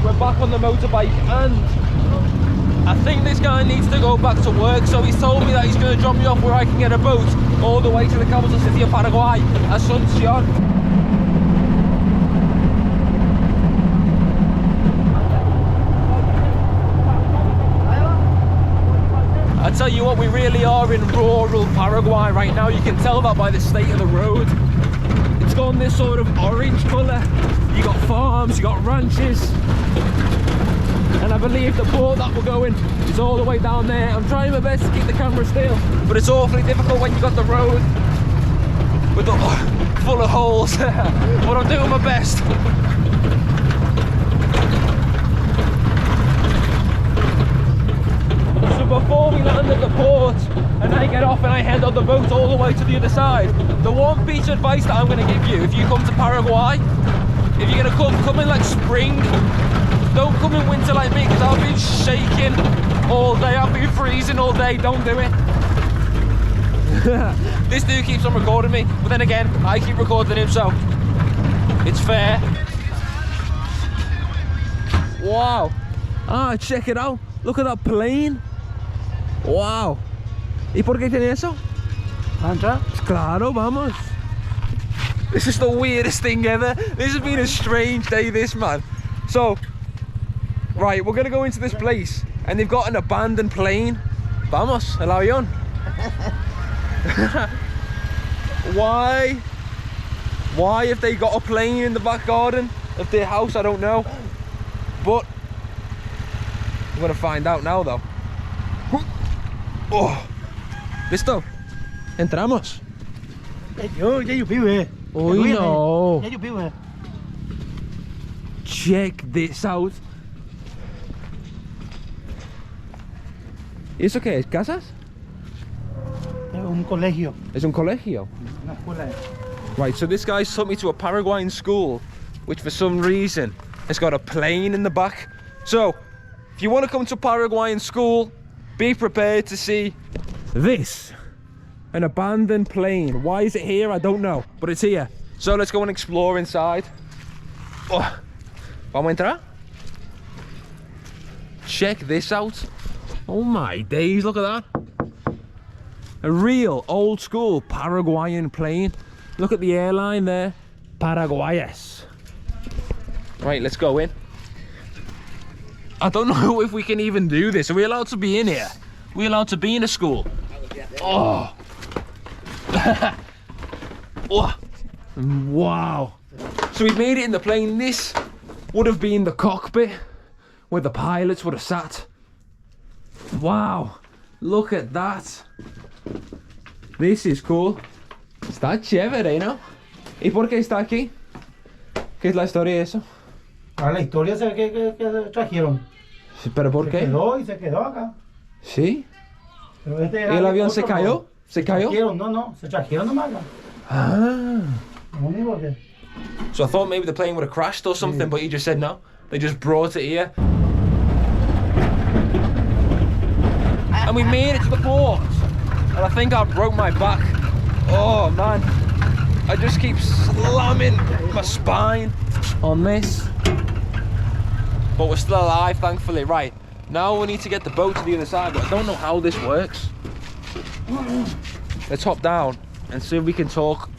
we're back on the motorbike, and I think this guy needs to go back to work, so he's told me that he's going to drop me off where I can get a boat all the way to the capital city of Paraguay, Asunción. I tell you what, we really are in rural Paraguay right now. You can tell that by the state of the road. It's gone this sort of orange colour. You got farms, you got ranches. And I believe the port that we're going is all the way down there. I'm trying my best to keep the camera still, but it's awfully difficult when you got the road with the, full of holes. But I'm doing my best. So before we land at the port and I get off and I head on the boat all the way to the other side, the one piece of advice that I'm going to give you, if you come to Paraguay, if you're going to come in like spring, don't come in winter like me, because I've been shaking all day, I've been freezing all day. Don't do it. This dude keeps on recording me, but then again, I keep recording him, so it's fair. Wow. Ah, check it out. Look at that plane. Wow. ¿Y por qué tiene eso? ¿Ancha? Claro, vamos. This is the weirdest thing ever. This has been a strange day, this, man. So, right, we're gonna go into this place and they've got an abandoned plane. Vamos, el avión. Why have they got a plane in the back garden of their house? I don't know. But I'm gonna find out now though. Oh, ¿listo? Entramos. Yo pibe. Uy, no. Ya yo pibe. Check this out. ¿Y eso qué es? ¿Casas? Es un colegio. Es un colegio. Una escuela. Right, so this guy took me to a Paraguayan school, which for some reason has got a plane in the back. So, if you want to come to a Paraguayan school, be prepared to see this. An abandoned plane. Why is it here? I don't know, but it's here. So let's go and explore inside. Oh, vamos a entrar? Check this out. Oh my days, look at that. A real old school Paraguayan plane. Look at the airline there. Paraguayes. Right, let's go in. I don't know if we can even do this. Are we allowed to be in here? Are we allowed to be in a school? Oh. Oh. Wow. So we've made it in the plane. This would have been the cockpit where the pilots would have sat. Wow. Look at that. This is cool. Está chévere, ¿no? ¿Y por qué está aquí? ¿Qué es la historia de eso? Ahora la historia es que trajeron. ¿Pero por qué? Se quedó y se quedó acá. ¿Sí? Pero este ¿Y era el avión otro, se cayó? no. ¿Se cayó? Trajeron, no, se trajeron nomás acá. Ah. Lo único que... So I thought maybe the plane would have crashed or something, but you just said no. They just brought it here. And we made it to the port. And I think I broke my back. Oh man. I just keep slamming my spine on this. But we're still alive, thankfully. Right, now we need to get the boat to the other side, but I don't know how this works. Let's hop down and see if we can talk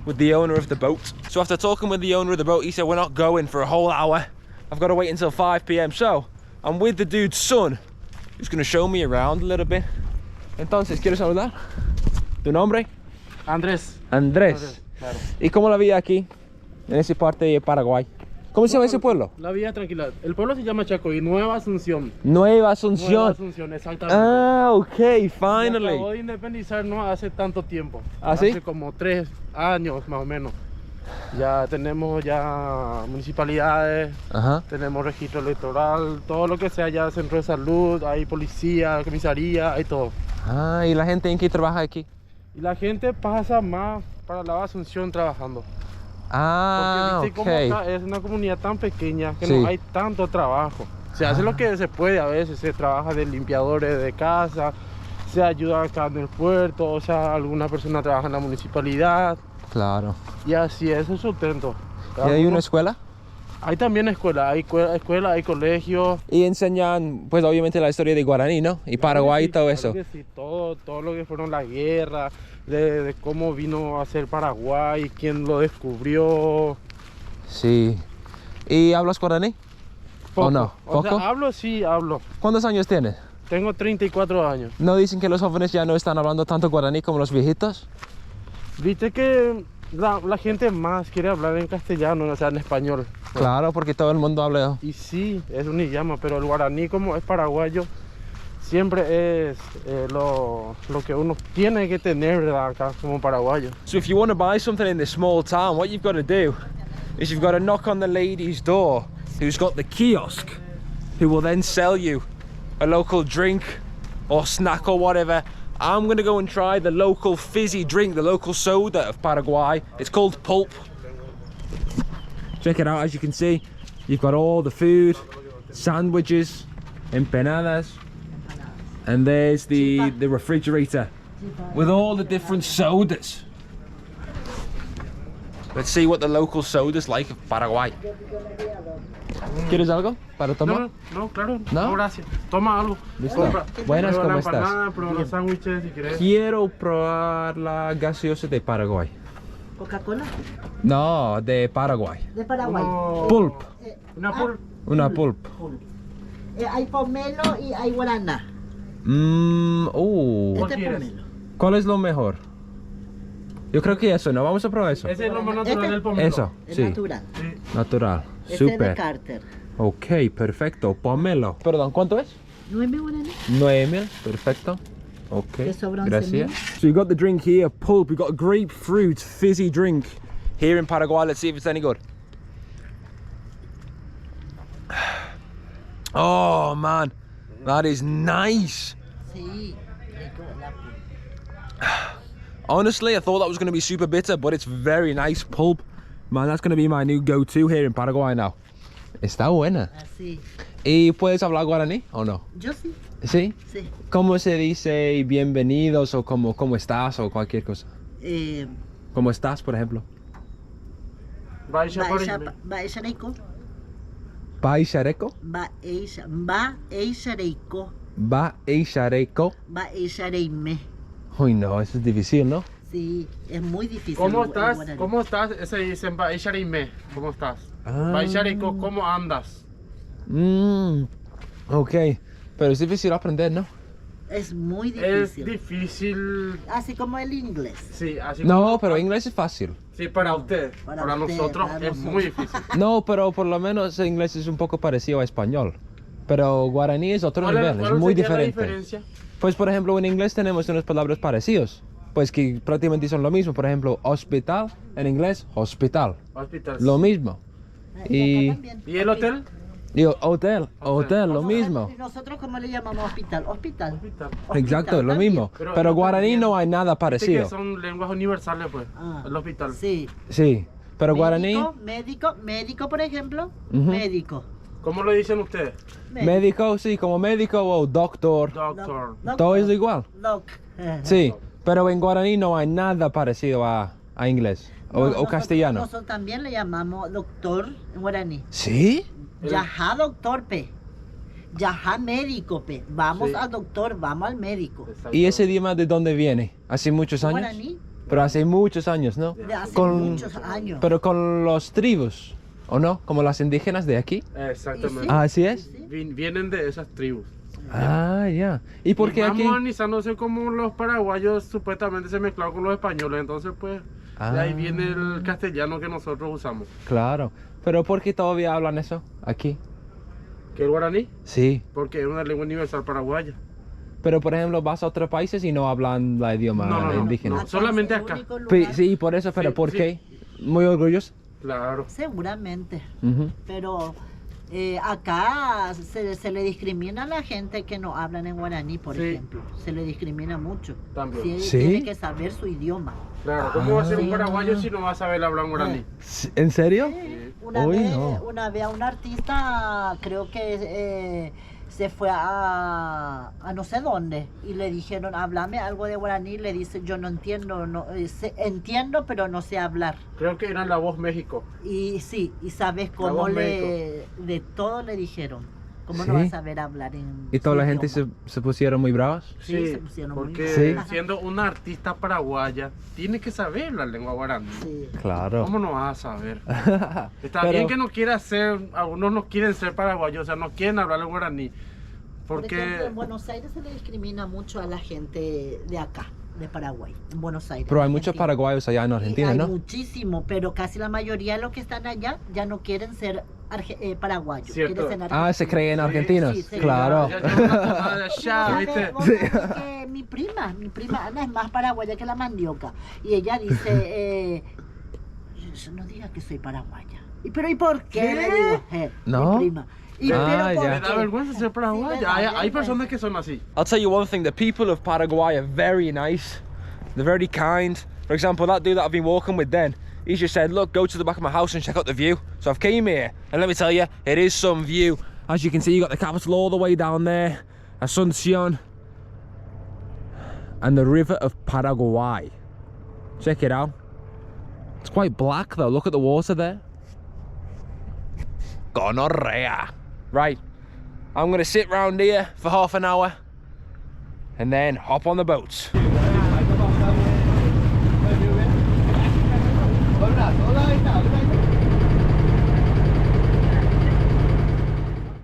with the owner of the boat. So after talking with the owner of the boat, he said we're not going for a whole hour. I've got to wait until 5 p.m. So I'm with the dude's son, who's going to show me around a little bit. Entonces, ¿quieres saludar? ¿Tu nombre? Andrés. Andrés. Claro. ¿Y cómo la vida aquí, en esa parte de Paraguay? ¿Cómo se llama ese pueblo? La vida tranquila. El pueblo se llama Chaco y Nueva Asunción. Nueva Asunción. Nueva Asunción, exactamente. Ah, ok, Se finally. acabó de independizar no hace tanto tiempo. ¿Ah, sí? Hace como 3 años más o menos. Ya tenemos ya municipalidades, Ajá. tenemos registro electoral, todo lo que sea ya centro de salud, hay policía, comisaría, hay todo. Ah, ¿y la gente en qué trabaja aquí? Y la gente pasa más para la Asunción trabajando. Ah, Porque viste cómo ok. acá es una comunidad tan pequeña que Sí. no hay tanto trabajo. Se hace lo que se puede a veces, se trabaja de limpiadores de casa, se ayuda acá en el puerto, o sea, alguna persona trabaja en la municipalidad Claro. y así es el sustento. ¿Y hay una escuela? Hay también escuela, hay colegios. Y enseñan, pues obviamente la historia de Guaraní, ¿no? Y Paraguay y todo eso. Claro que sí, todo lo que fueron la guerra, de cómo vino a ser Paraguay, quién lo descubrió. Sí. ¿Y hablas guaraní? ¿O no? O sea, ¿Poco? sí, hablo. ¿Cuántos años tienes? Tengo 34 años. ¿No dicen que los jóvenes ya no están hablando tanto guaraní como los viejitos? Viste que la gente más quiere hablar en castellano, o sea, en español. Claro, porque todo el mundo habla. Y sí, es un idioma, pero el guaraní, como es paraguayo, siempre es lo que uno tiene que tener, ¿verdad? Acá como paraguayo. So if you want to buy something in this small town, what you've got to do is you've got to knock on the lady's door who's got the kiosk, who will then sell you a local drink or snack or whatever. I'm gonna go and try the local fizzy drink, the local soda of Paraguay. It's called Pulp. Check it out. As you can see, you've got all the food, sandwiches, empanadas, and there's the refrigerator with all the different sodas. Let's see what the local soda's like of Paraguay. ¿Quieres algo para tomar? No, claro. ¿No? Gracias. Toma algo. Listo. Compra. Buenas, Prueba ¿cómo la estás? empanada, prueba los sándwiches si quieres. Quiero probar la gaseosa de Paraguay. Coca-Cola No, de Paraguay. de Paraguay. Pulp. Una pulp. Una pulp. Hay pomelo y hay guaraná. ¿Cuál Este quieres? pomelo. ¿Cuál es lo mejor? Yo creo que eso, ¿no? Vamos a probar eso. Ese es lo más natural del pomelo. Eso, Es sí. natural. Natural. Este es de Super. Carter. Ok, perfecto. Pomelo. Perdón, ¿cuánto es? 9 guaraní. 9,000, perfecto. Ok, Que sobra 11.000. gracias. So you got the drink here, pulp. You got a grapefruit fizzy drink here in Paraguay. Let's see if it's any good. Oh man, that is nice. Sí. Rico, la pulp. Honestly, I thought that was going to be super bitter, but it's very nice pulp. Man, that's going to be my new go-to here in Paraguay now. Está buena. Así. ¿Y puedes hablar guaraní o no? Yo sí. ¿Sí? Sí. ¿Cómo se dice bienvenidos o cómo estás o cualquier cosa? ¿Cómo estás, por ejemplo? Vaya por ahí. Baesareiko. Paishareco. Baesareiko. Baishareco. Baesareime. Uy, no, eso es difícil, ¿no? Sí, es muy difícil. ¿Cómo el estás? guaraní. ¿Cómo estás? Ese dicen Baisharime. ¿Cómo estás? Ah. Baisharico, ¿cómo andas? Ok, pero es difícil aprender, ¿no? Es muy Es difícil. difícil. Así como el inglés. Sí, así No, como- pero inglés es fácil. Sí, para usted. Para Para usted, nosotros para es nosotros. muy difícil. No, pero por lo menos el inglés es un poco parecido a español. Pero guaraní es otro nivel, es ¿Cuál muy sería la diferente. diferencia? Pues por ejemplo en inglés tenemos unas palabras parecidas, pues que prácticamente son lo mismo. Por ejemplo, hospital en inglés, hospital, Hospital. lo mismo. Y Y, acá también. ¿Y el hotel? y hotel, lo mismo. ¿Y nosotros cómo le llamamos hospital? Hospital. Hospital. Exacto, lo también. mismo. Pero Pero yo guaraní también. no hay nada Viste que parecido. son lenguas universales, pues. Ah, El hospital. Sí. Sí, pero guaraní, Médico, por ejemplo. Ujú. Médico. ¿Cómo lo dicen ustedes? médico, sí, como médico o doctor, Doctor. todo es igual. Doc. Sí, pero en guaraní no hay nada parecido a inglés o Nosotros- castellano. Nosotros también le llamamos doctor en guaraní. ¿Sí? Yajá doctor, pe. Yajá médico, pe. Vamos Sí. al doctor, vamos al médico. Exacto. ¿Y ese idioma de dónde viene? ¿Hace muchos años? Guaraní Pero hace muchos años, ¿no? de hace Con- muchos años. Pero con los tribus, ¿o no? Como las indígenas de aquí. Exactamente. Sí. Ah, ¿así es? Vienen de esas tribus. Ah, ya. ¿Y por qué Vamos aquí? organizándose como los paraguayos supuestamente se mezclaron con los españoles, entonces pues de ahí Ah. viene el castellano que nosotros usamos. Claro. Pero ¿por qué todavía hablan eso aquí? ¿Que el guaraní? Sí. Porque es una lengua universal paraguaya. Pero por ejemplo vas a otros países y no hablan la idioma No, indígena. no. Solamente es el acá. único lugar- Sí, por eso, pero Sí, ¿por sí. qué? Muy orgullosos. Claro. Seguramente. Ujú. Pero Acá se le discrimina a la gente que no hablan en guaraní, por Sí. ejemplo. Se le discrimina mucho. También. Sí, ¿Sí? tiene que saber su idioma. Claro, ¿cómo va a ser un Sí. paraguayo si no va a saber hablar guaraní? ¿En serio? Una, Uy, vez, no. una vez a un artista, creo que se fue a no sé dónde y le dijeron, háblame algo de guaraní. Le dice, yo no entiendo, entiendo, pero no sé hablar. Creo que era La Voz México. Y sí, y sabes La cómo voz de todo le dijeron. ¿Cómo no Sí. vas a saber hablar en ¿Y toda su la gente idioma? se pusieron muy bravas? Sí, se pusieron muy porque bravas. Sí. siendo una artista paraguaya, tiene que saber la lengua guaraní. Sí. Claro. ¿Cómo no vas a saber? Está Pero- bien que no quiera ser, algunos no quieren ser paraguayos, o sea, no quieren hablar el guaraní. Por ejemplo, Porque en Buenos Aires se le discrimina mucho a la gente de acá, de Paraguay, en Buenos Aires. Pero hay muchos Argentina. paraguayos allá en Y Argentina, hay ¿no? muchísimo, pero casi la mayoría de los que están allá ya no quieren ser paraguayos. Cierto. quieren ser Ah, se creen argentinos. Sí, sí. Claro. ya tiene una tomada de allá, ¿Sabe? ¿viste? Vos sabés que mi prima Ana es más paraguaya que la mandioca. Y ella dice, yo no diga que soy paraguaya. ¿Pero y por qué? ¿Qué? Le digo, No. mi prima. Y, Ah, pero ¿por ya. Me da qué? vergüenza ser Sí, paraguaya. me da Hay vergüenza. personas que son así. I'll tell you one thing, the people of Paraguay are very nice. They're very kind. For example, that dude that I've been walking with then, he just said, look, go to the back of my house and check out the view. So I've came here, and let me tell you, it is some view. As you can see, you got the capital all the way down there, Asuncion, and the river of Paraguay. Check it out. It's quite black though, look at the water there. Gonorrhea. Right, I'm gonna sit round here for half an hour and then hop on the boat.